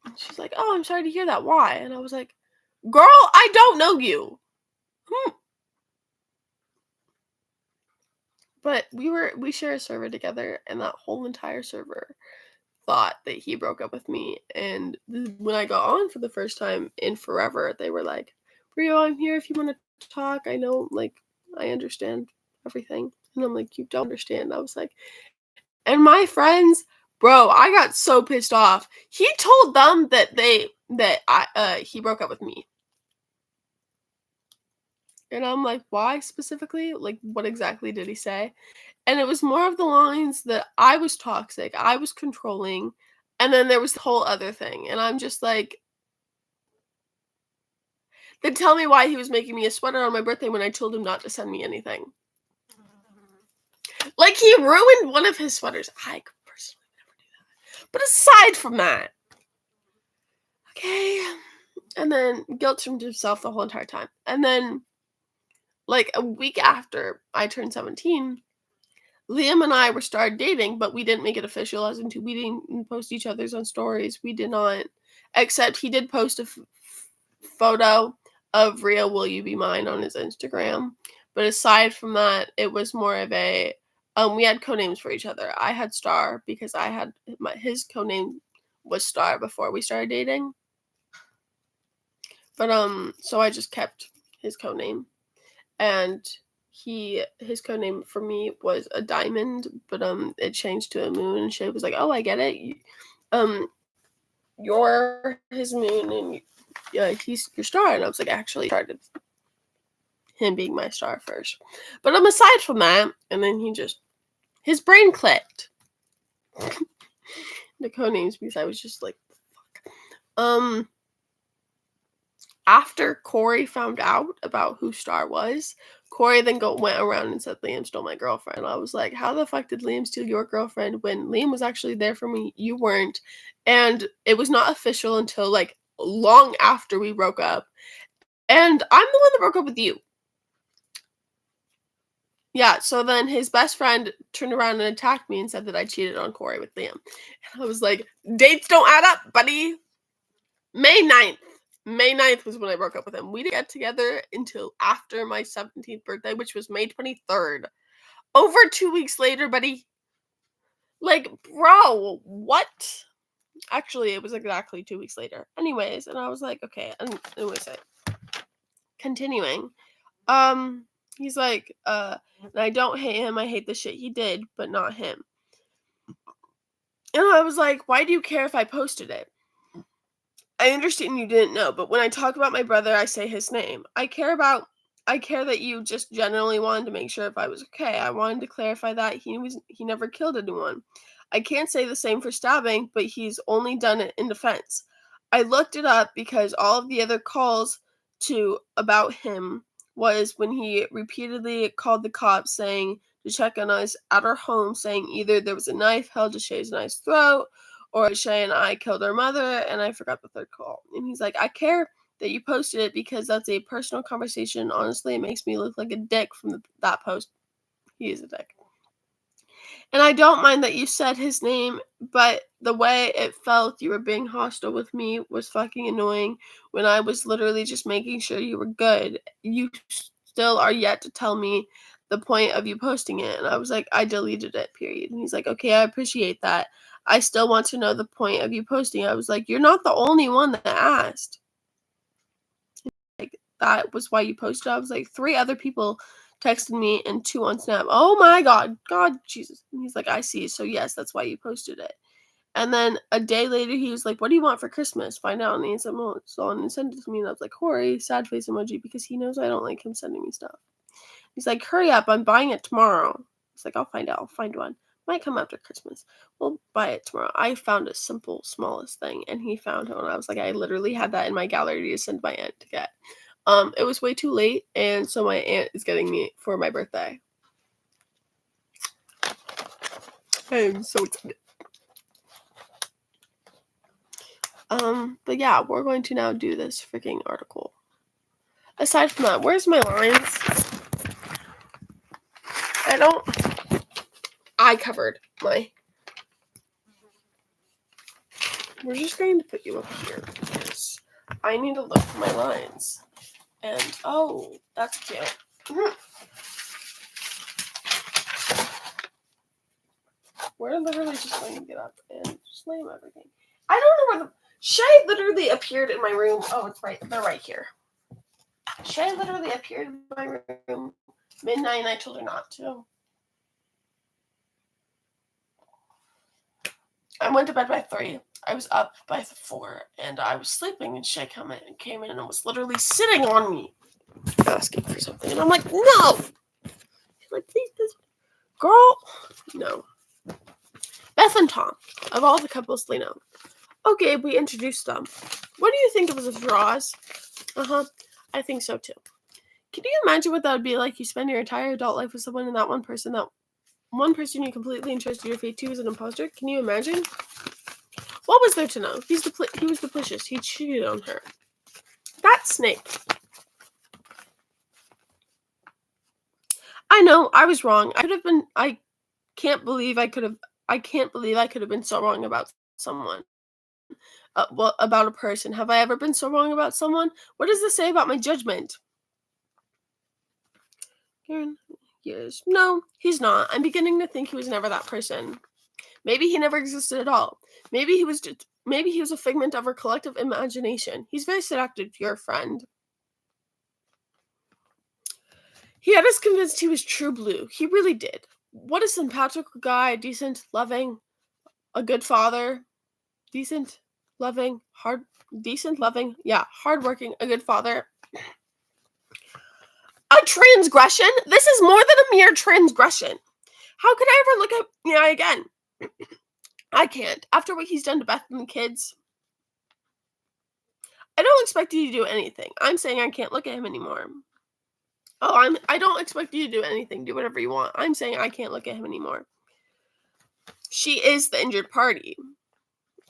And she's like, oh, I'm sorry to hear that. Why? And I was like, girl, I don't know you. But we share a server together, and that whole entire server thought that he broke up with me. And when I got on for the first time in forever, they were like, Brio, I'm here if you want to talk. I know, like, I understand everything. And I'm like, you don't understand. I was like, and my friends, bro, I got so pissed off. He told them that he broke up with me. And I'm like, why specifically? Like, what exactly did he say? And it was more of the lines that I was toxic, I was controlling, and then there was the whole other thing. And I'm just like, then tell me why he was making me a sweater on my birthday when I told him not to send me anything. Like, he ruined one of his sweaters. I could personally never do that. But aside from that, okay. And then guilt tripped himself the whole entire time. And then, like, a week after I turned 17, Liam and I were started dating, but we didn't make it official, as in we didn't post each other's on stories. We did not, except he did post a photo of Real Will You Be Mine on his Instagram. But aside from that, it was more of a, we had codenames for each other. I had Star because I had, his codename was Star before we started dating. But, so I just kept his codename. And his codename for me was a Diamond, but it changed to a Moon, and Shay was like, oh, I get it. You're his Moon, and he's your Star. And I was like, actually started him being my Star first. But aside from that, and then his brain clicked. The codenames, because I was just like, fuck. After Corey found out about who Star was, Corey then went around and said Liam stole my girlfriend. I was like, how the fuck did Liam steal your girlfriend when Liam was actually there for me? You weren't. And it was not official until like long after we broke up. And I'm the one that broke up with you. Yeah, so then his best friend turned around and attacked me and said that I cheated on Corey with Liam. And I was like, dates don't add up, buddy. May 9th was when I broke up with him. We didn't get together until after my 17th birthday, which was May 23rd. Over 2 weeks later, buddy. Like, bro, what? Actually, it was exactly 2 weeks later. Anyways, and I was like, okay. Anyways, continuing. He's like, and I don't hate him. I hate the shit he did, but not him. And I was like, why do you care if I posted it? I understand you didn't know, but when I talk about my brother, I say his name. I care that you just generally wanted to make sure if I was okay. I wanted to clarify that he never killed anyone. I can't say the same for stabbing, but he's only done it in defense. I looked it up because all of the other calls about him was when he repeatedly called the cops saying to check on us at our home, saying either there was a knife held to Shay's nice throat or Shay and I killed our mother, and I forgot the third call. And he's like, I care that you posted it because that's a personal conversation. Honestly, it makes me look like a dick from that post. He is a dick. And I don't mind that you said his name, but the way it felt you were being hostile with me was fucking annoying when I was literally just making sure you were good. You still are yet to tell me the point of you posting it. And I was like, I deleted it, period. And he's like, okay, I appreciate that. I still want to know the point of you posting. I was like, you're not the only one that asked. Like, that was why you posted. I was like, 3 other people texted me and 2 on Snap. Oh my God, Jesus. And he's like, I see. So yes, that's why you posted it. And then a day later, he was like, what do you want for Christmas? Find out. And he said, well, so and send it to me. And I was like, Corey, sad face emoji, because he knows I don't like him sending me stuff. He's like, hurry up. I'm buying it tomorrow. He's like, I'll find out. I'll find one. Might come after Christmas. We'll buy it tomorrow. I found a simple, smallest thing, and he found it. And I was like, I literally had that in my gallery to send my aunt to get. It was way too late, and so my aunt is getting me for my birthday. I'm so excited. But yeah, we're going to now do this freaking article. Aside from that, where's my lines? I covered my... We're just going to put you up here because I need to look for my lines. And, oh, that's cute. We're literally just going to get up and slam everything. I don't know where Shay literally appeared in my room. Oh, it's right. They're right here. Shay literally appeared in my room midnight, and I told her not to. I went to bed by 3. I was up by 4, and I was sleeping, and Shay came in and was literally sitting on me, asking for something. And I'm like, no! She's like, please, girl. No. Beth and Tom, of all the couples they know. Okay, we introduced them. What do you think of the draws? I think so too. Can you imagine what that would be like? You spend your entire adult life with someone, and that one person you completely entrusted your fate to is an imposter? Can you imagine? What was there to know? He was duplicitous. He cheated on her. That snake. I know, I was wrong. I can't believe I could have been so wrong about someone. About a person. Have I ever been so wrong about someone? What does this say about my judgment? Years. No, he's not. I'm beginning to think he was never that person. Maybe he never existed at all. Maybe he was a figment of our collective imagination. He's very seductive, your friend. He had us convinced he was true blue. He really did. What a sympathetic guy, decent, loving, a good father. Decent, loving, hardworking, a good father. A transgression? This is more than a mere transgression. How could I ever look at Nya again? I can't. After what he's done to Beth and the kids. I don't expect you to do anything. I'm saying I can't look at him anymore. Oh, I don't expect you to do anything. Do whatever you want. I'm saying I can't look at him anymore. She is the injured party.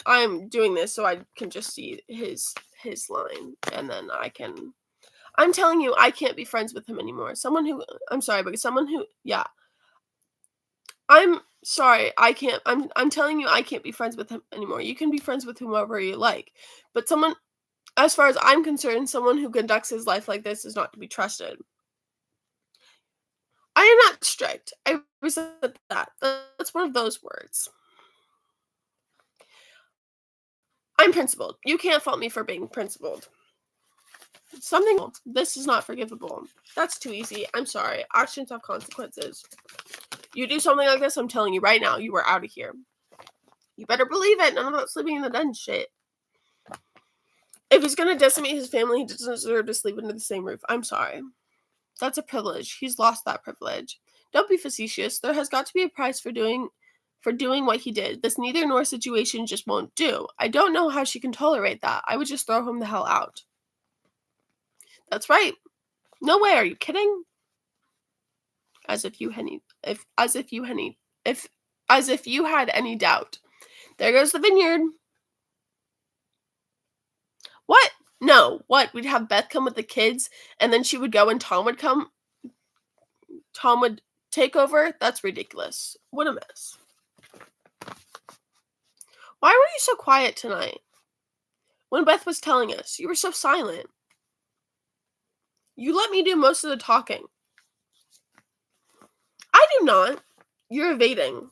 I'm doing this so I can just see his line, and then I'm telling you, I can't be friends with him anymore. I'm sorry, I can't. I'm telling you, I can't be friends with him anymore. You can be friends with whomever you like, but as far as I'm concerned, someone who conducts his life like this is not to be trusted. I am not strict. I resent that. That's one of those words. I'm principled. You can't fault me for being principled. This is not forgivable. That's too easy. I'm sorry. Actions have consequences. You do something like this, I'm telling you right now, you are out of here. You better believe it. None of that sleeping in the den shit. If he's gonna decimate his family, he doesn't deserve to sleep under the same roof. I'm sorry. That's a privilege. He's lost that privilege. Don't be facetious. There has got to be a price for doing for doing what he did. This neither nor situation just won't do. I don't know how she can tolerate that. I would just throw him the hell out. That's right. No way, are you kidding? As if you had any doubt. There goes the vineyard. What? No, what? We'd have Beth come with the kids, and then she would go and Tom would come? Tom would take over? That's ridiculous. What a mess. Why were you so quiet tonight? When Beth was telling us, you were so silent. You let me do most of the talking. I do not. You're evading.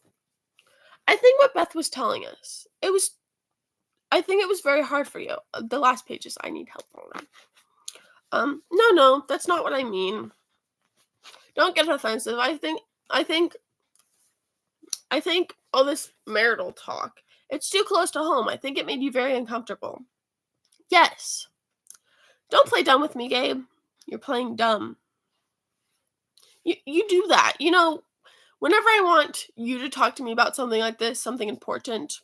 I think what Beth was telling us, I think it was very hard for you. The last pages I need help on. No, that's not what I mean. Don't get offensive. I think all this marital talk, it's too close to home. I think it made you very uncomfortable. Yes. Don't play dumb with me, Gabe. You're playing dumb. You do that. You know, whenever I want you to talk to me about something like this, something important.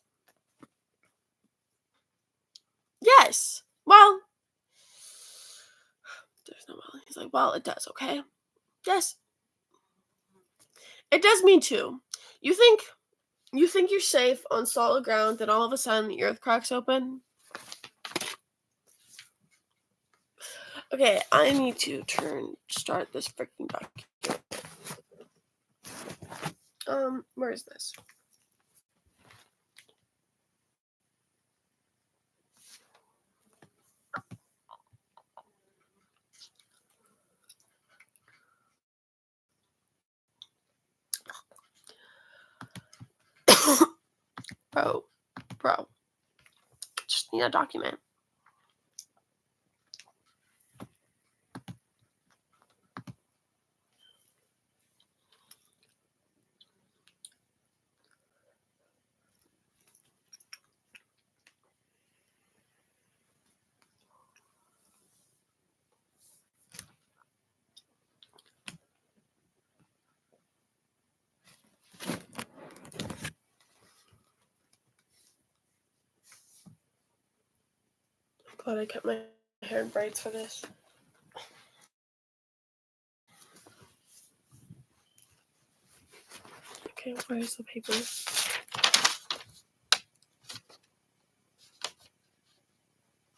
Yes. Well, there's no well. He's like, well, it does, okay? Yes. It does me too. You think you're safe on solid ground, then all of a sudden the earth cracks open? Okay, I need to start this freaking document. Where is this? Bro. Just need a document. Glad I kept my hair in braids for this. Okay, where's the paper?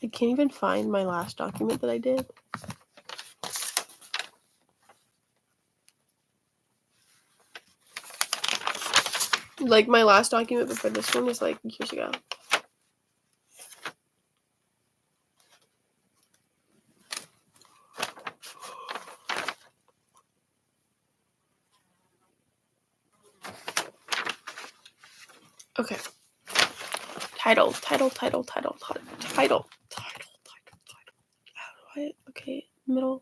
I can't even find my last document that I did. Like, my last document before this one was, like, years ago. Okay. Title. How do I... Okay. Middle.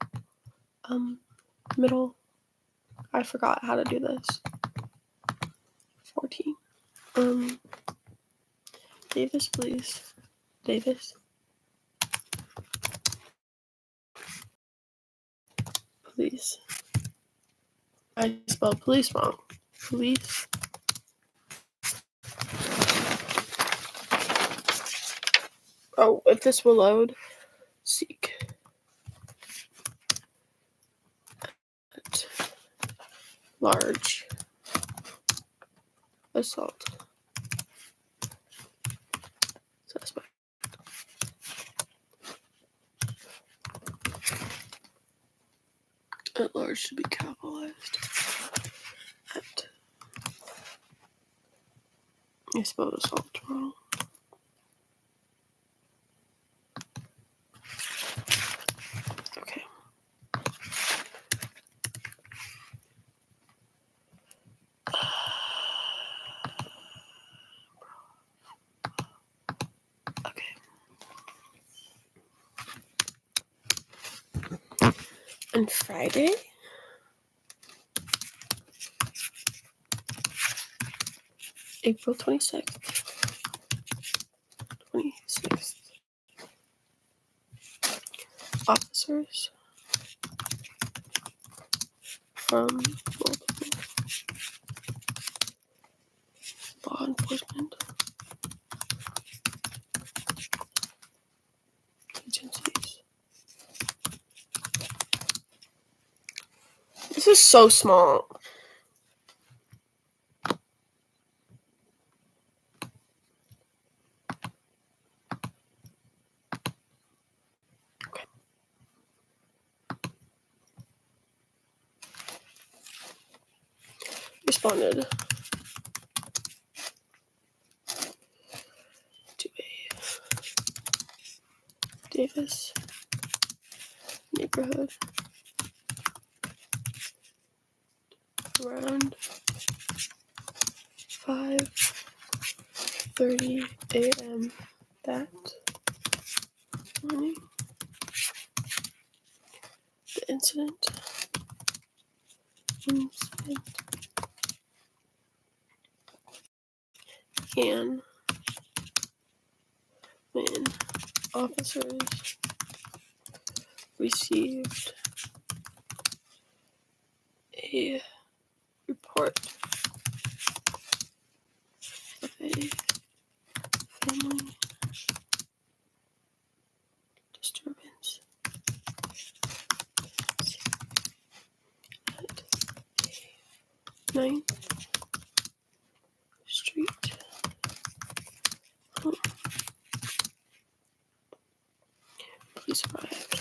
I forgot how to do this. 14. Davis, please. Davis. Please. I spelled police wrong. Police. Oh, if this will load. Seek. At large. Assault. Suspect. At large should be capitalized. At. I spelled assault wrong. Okay. On Friday, April 26th, officers from multiple agencies. This is so small. Okay. Responded to a Davis neighborhood around 5:30 a.m. that morning. The incident began when officers received a report of a family disturbance at 9th Street home. Police arrived.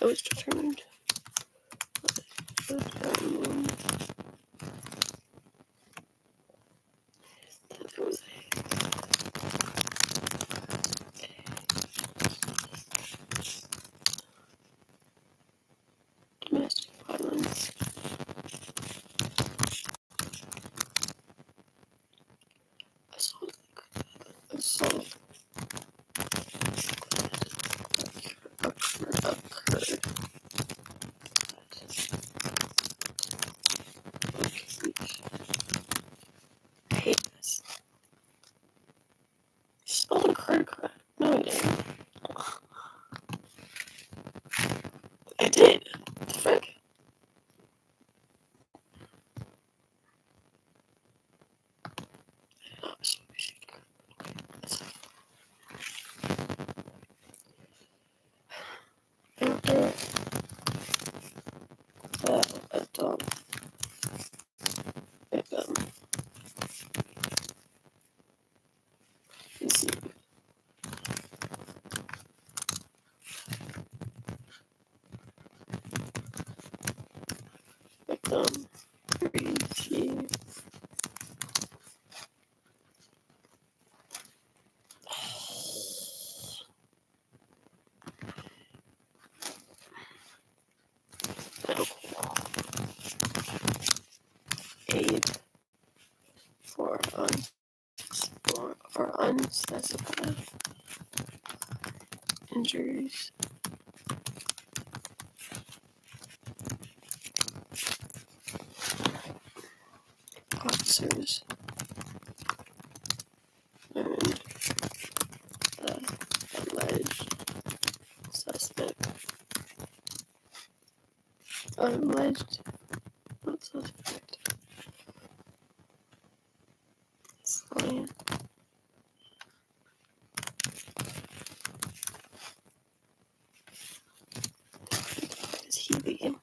It was determined that there was a domestic violence assault occurred. I hate this. Spelled occurred correct. No, I didn't. I did. What the frick? After the adult victim received aid for unspecified injuries. Officers learned the alleged suspect Scion is Healy.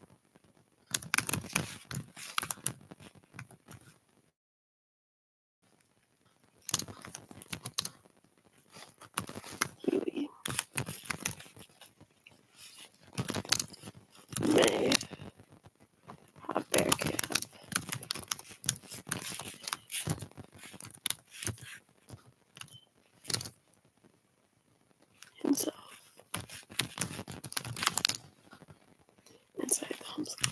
May have barricaded himself inside the home's garage.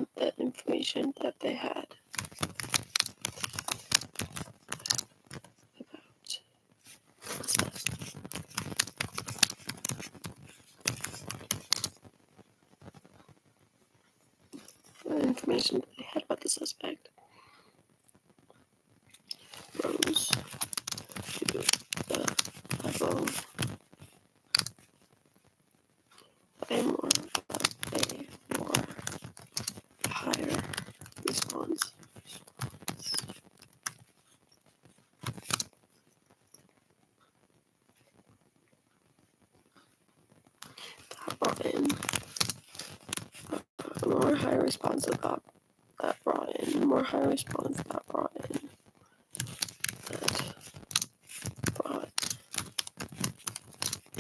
The information that they had the information that they had about the suspect. Rose to the level a more higher response. That brought in a more high response that brought in more high response that brought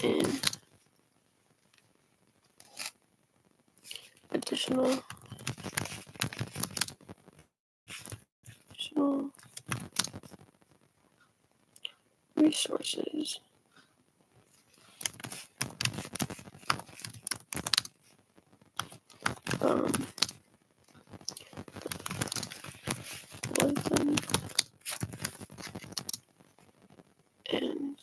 in additional resources Wisdom and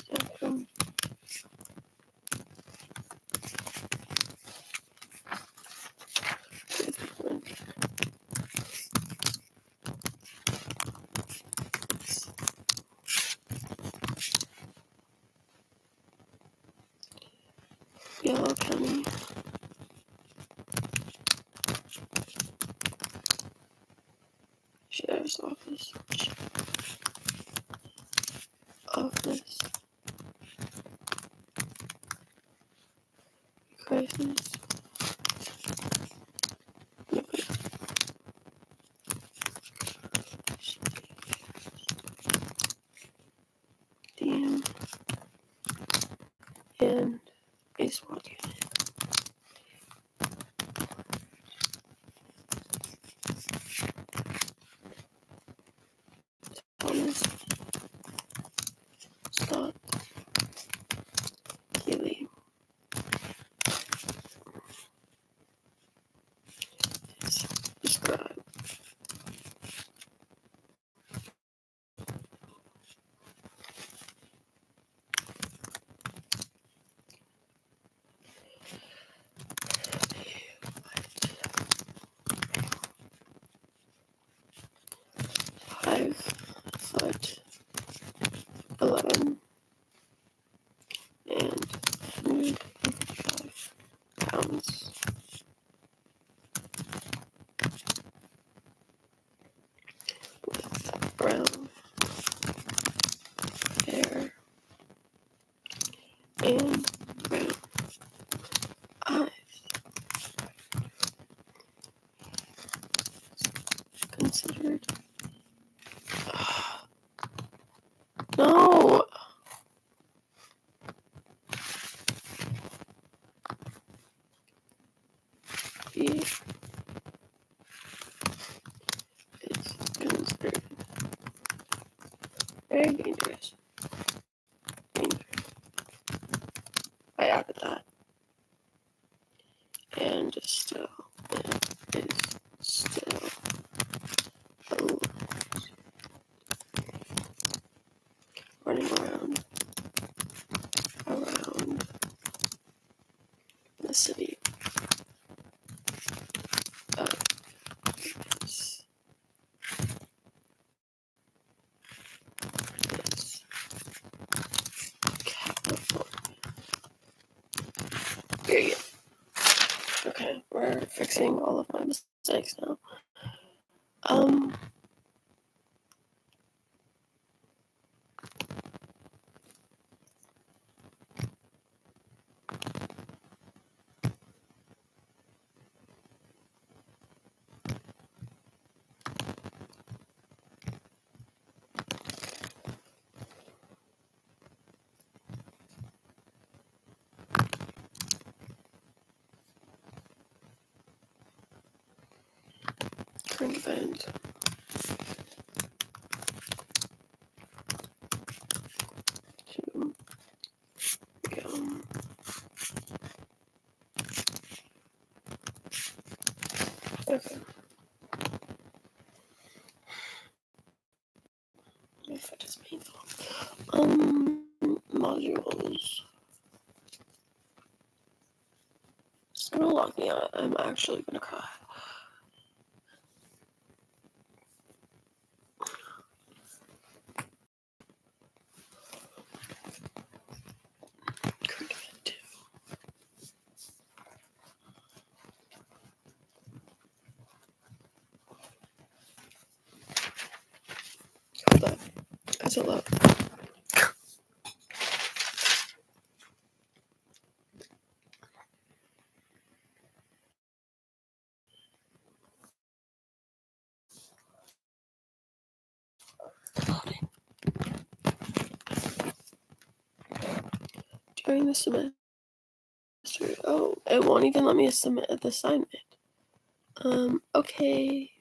Spectrum. Yellow County Sheriff's Office Crisis team and a SWAT unit. Thomas Scott Keeley is described .5'11" and 155 pounds. With brown hair and brown eyes. Considered. No! He is considered very dangerous. I added that. And still running around the city of this California. Period. Okay, we're fixing all of my mistakes now. Current event. Okay. My foot is painful. modules. It's gonna lock me out. I'm actually gonna cry. Hold up. That's a lot. During the semester. Oh, it won't even let me submit the assignment. Okay.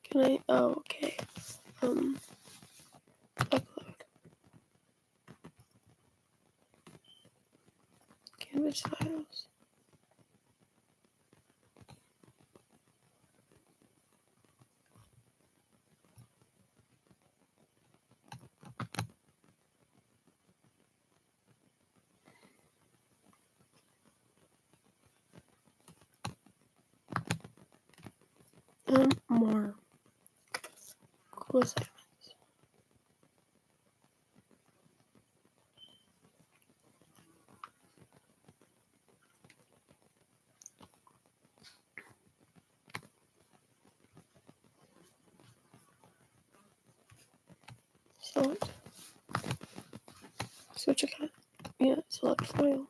Can I? Oh, okay. Upload. Canvas files. More cool assignments. Select. Switch account. Yeah, select file.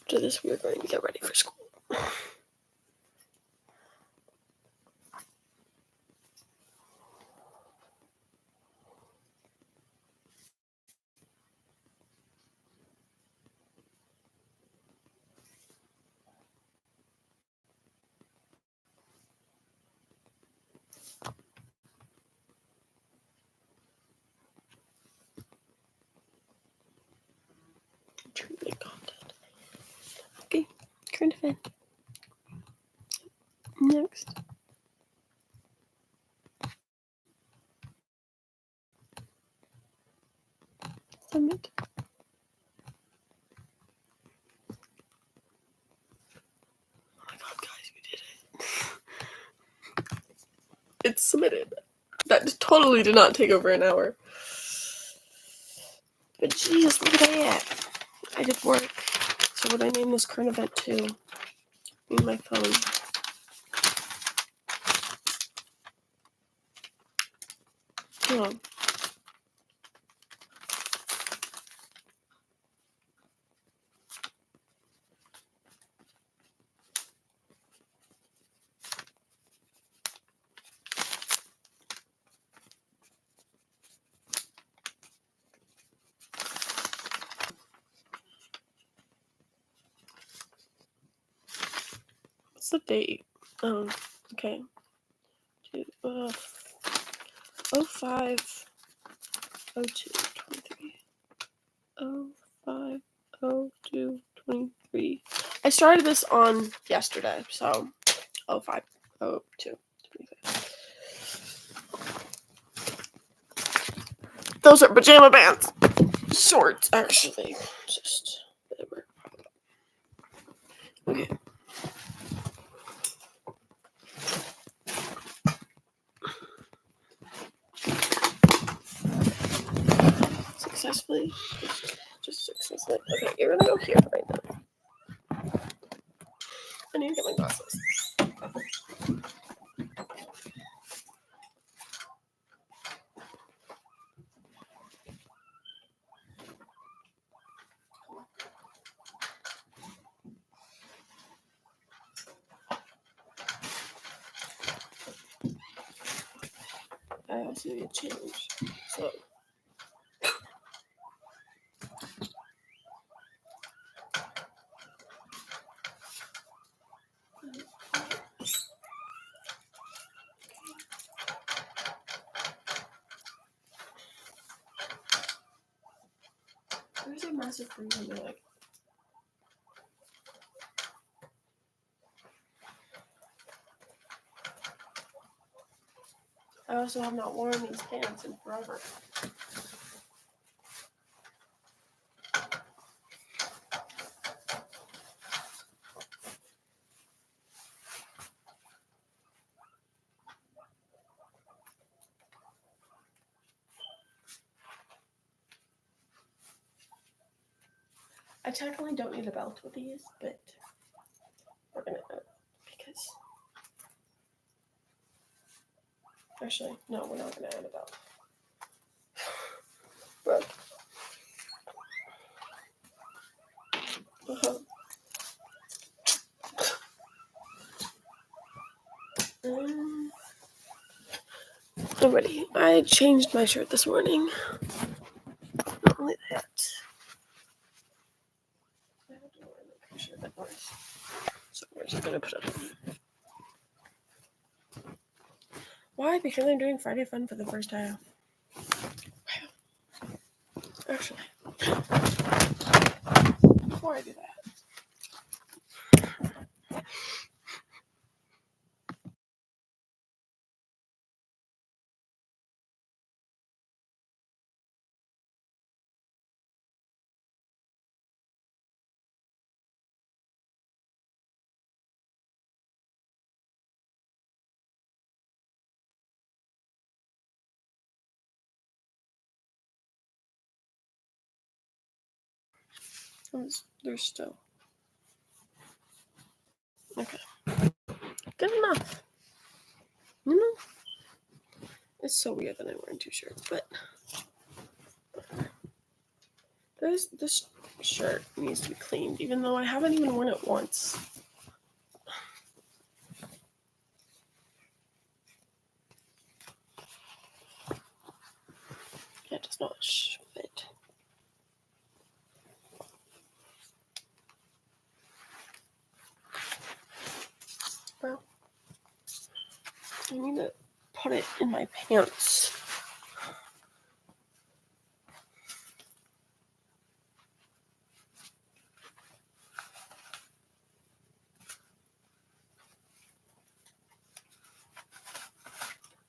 After this, we are going to get ready for school. Treatment content. Okay, current event. Next. Submit. Oh my god, guys, we did it. It's submitted. That totally did not take over an hour. But geez, look at that. I did work. So what I name this current event too? In my phone. Hold on. What's the date? Okay. 05 02 23. 05 02 23. I started this on yesterday, so 05 02 23. Those are pajama pants. Shorts, actually. Just whatever. Okay. Successfully. Just successfully. Okay, you're gonna go here right now. I need to get my glasses. I also need to change. So. massive bruise on my leg. I also have not worn these pants in forever. I technically don't need a belt with these, but we're gonna because actually no, we're not gonna add a belt. But already, I changed my shirt this morning. Not only that, I have to wear a shirt that works. So we're just gonna put it on. Why? Because I'm doing Friday Fun for the first time. Actually, before I do that. There's still. Okay. Good enough. You know? It's so weird that I'm wearing two shirts, but this shirt needs to be cleaned, even though I haven't even worn it once. It does not fit. Well, I need to put it in my pants.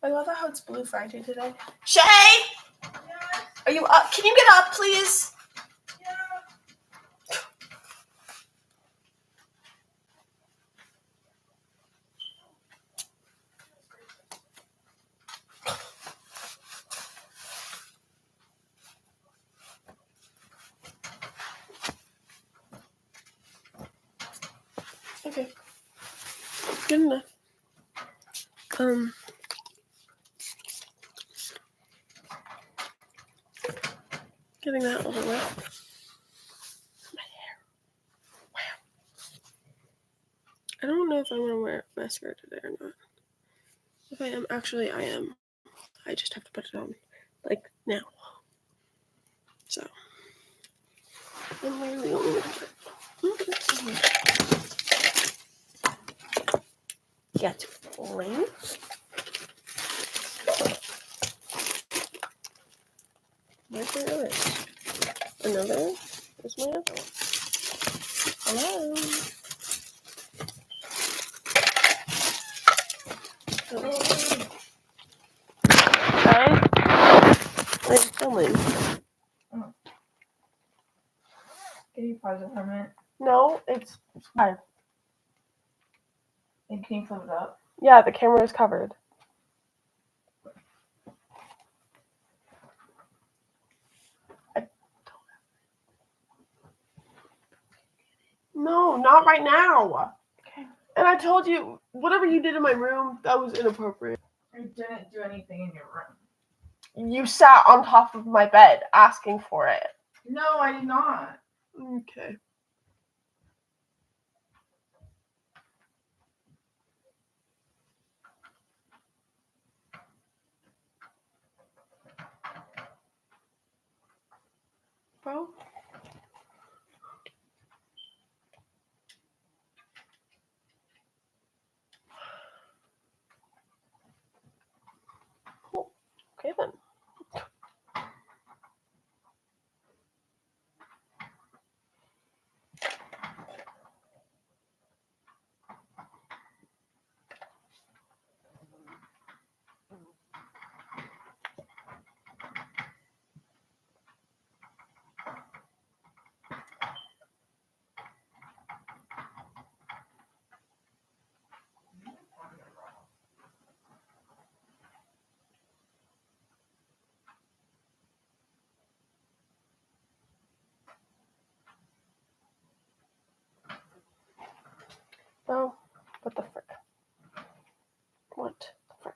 I love how it's Blue Friday today. Shay! Yes? Are you up? Can you get up, please? Yeah. Okay. Good enough. Getting that over with. My hair. Wow. I don't know if I want to wear mascara today or not. If I am, actually I am. I just have to put it on, like, now. So. I'm literally only get ring. Where's my other? Another? Where's my other one? Hello? Hello? Hi? I'm filming. Oh. Can you pause it for a minute? No, it's fine. And can you flip it up? Yeah, the camera is covered. No, not right now. Okay. And I told you, whatever you did in my room, that was inappropriate. I didn't do anything in your room. You sat on top of my bed asking for it. No, I did not. Okay. Bro? Cool. Okay then. Oh, what the frick? What the frick?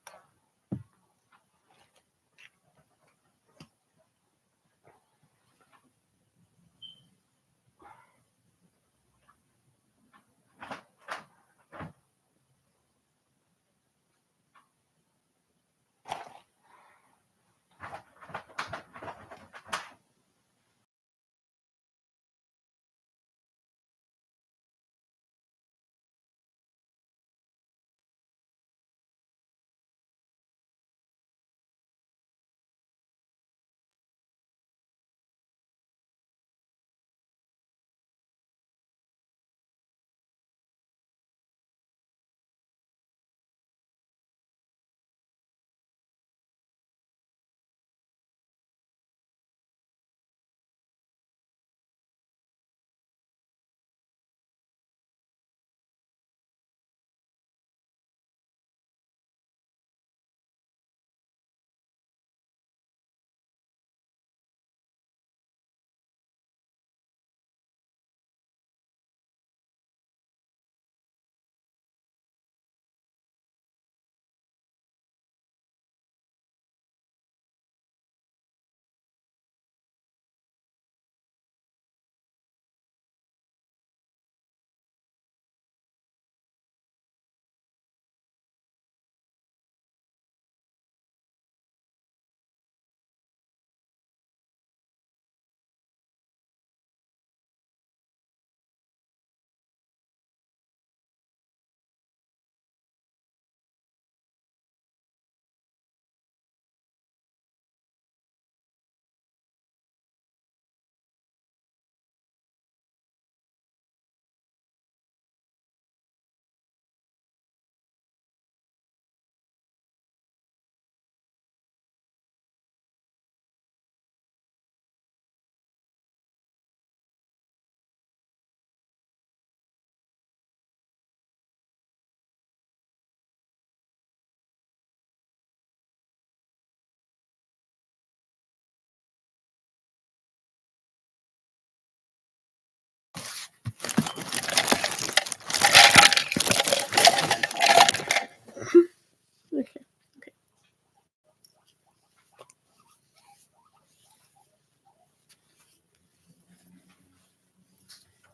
Okay.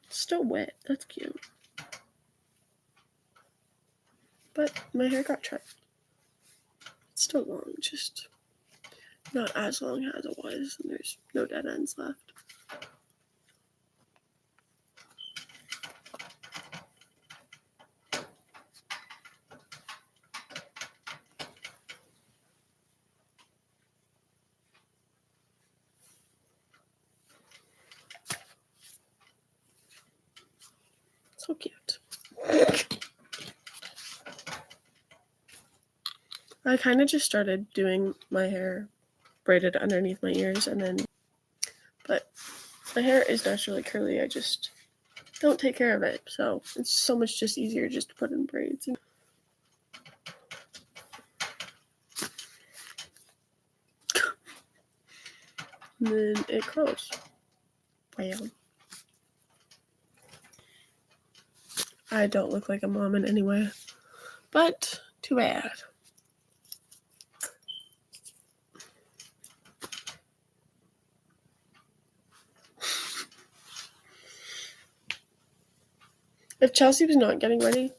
It's still wet. That's cute. But my hair got trimmed. It's still long, just not as long as it was, and there's no dead ends left. So cute. I kind of just started doing my hair braided underneath my ears, but my hair is naturally curly. I just don't take care of it, so it's so much just easier just to put in braids. And then it curls. Bam. I don't look like a mom in any way, but too bad. If Chelsea was not getting ready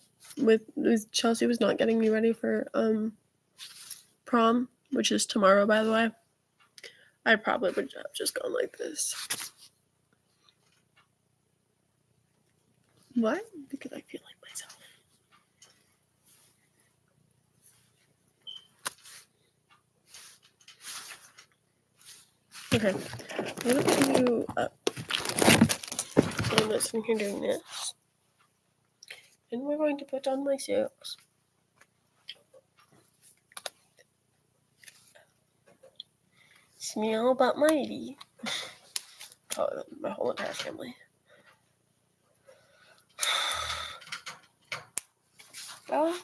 Chelsea was not getting me ready for prom, which is tomorrow, by the way, I probably would have just gone like this. Why? Because I feel like myself. Okay, I'm gonna put you up. So I'm sitting here doing this. And we're going to put on my socks. Smell but mighty. Oh, my whole entire family. Bella?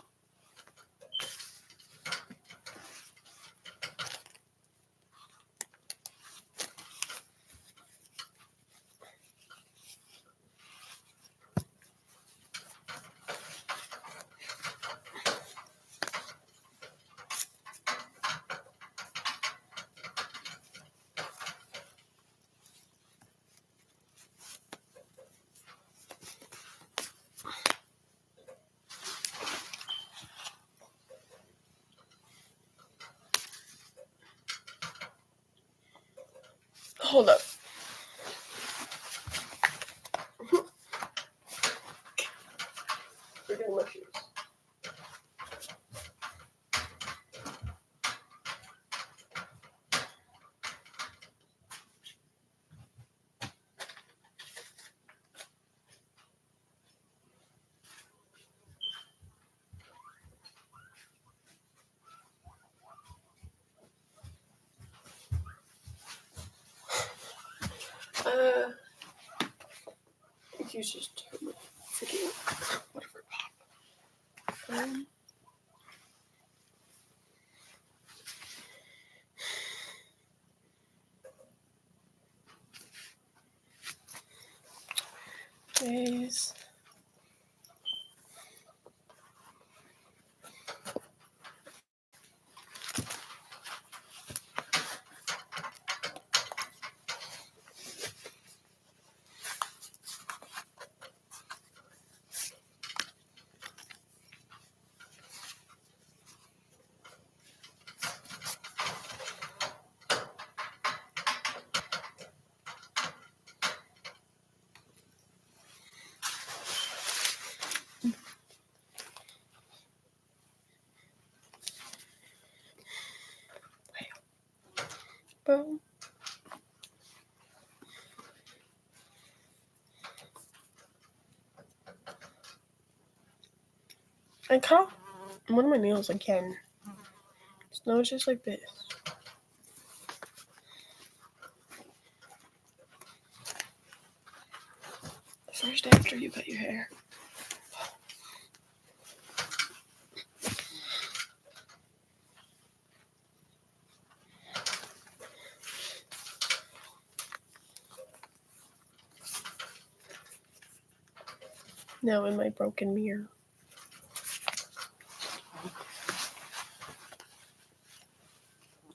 Hold up. We're getting my shoes. You just freaking whatever. Days. Boom. I cut off one of my nails again. So now it's just like this. The first day after you cut your hair. Now in my broken mirror.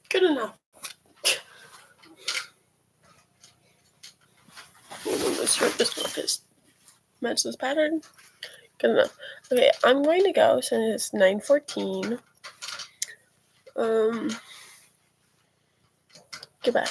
Good enough. This one is match this pattern. Good enough. Okay, I'm going to go since it's 9:14. Goodbye.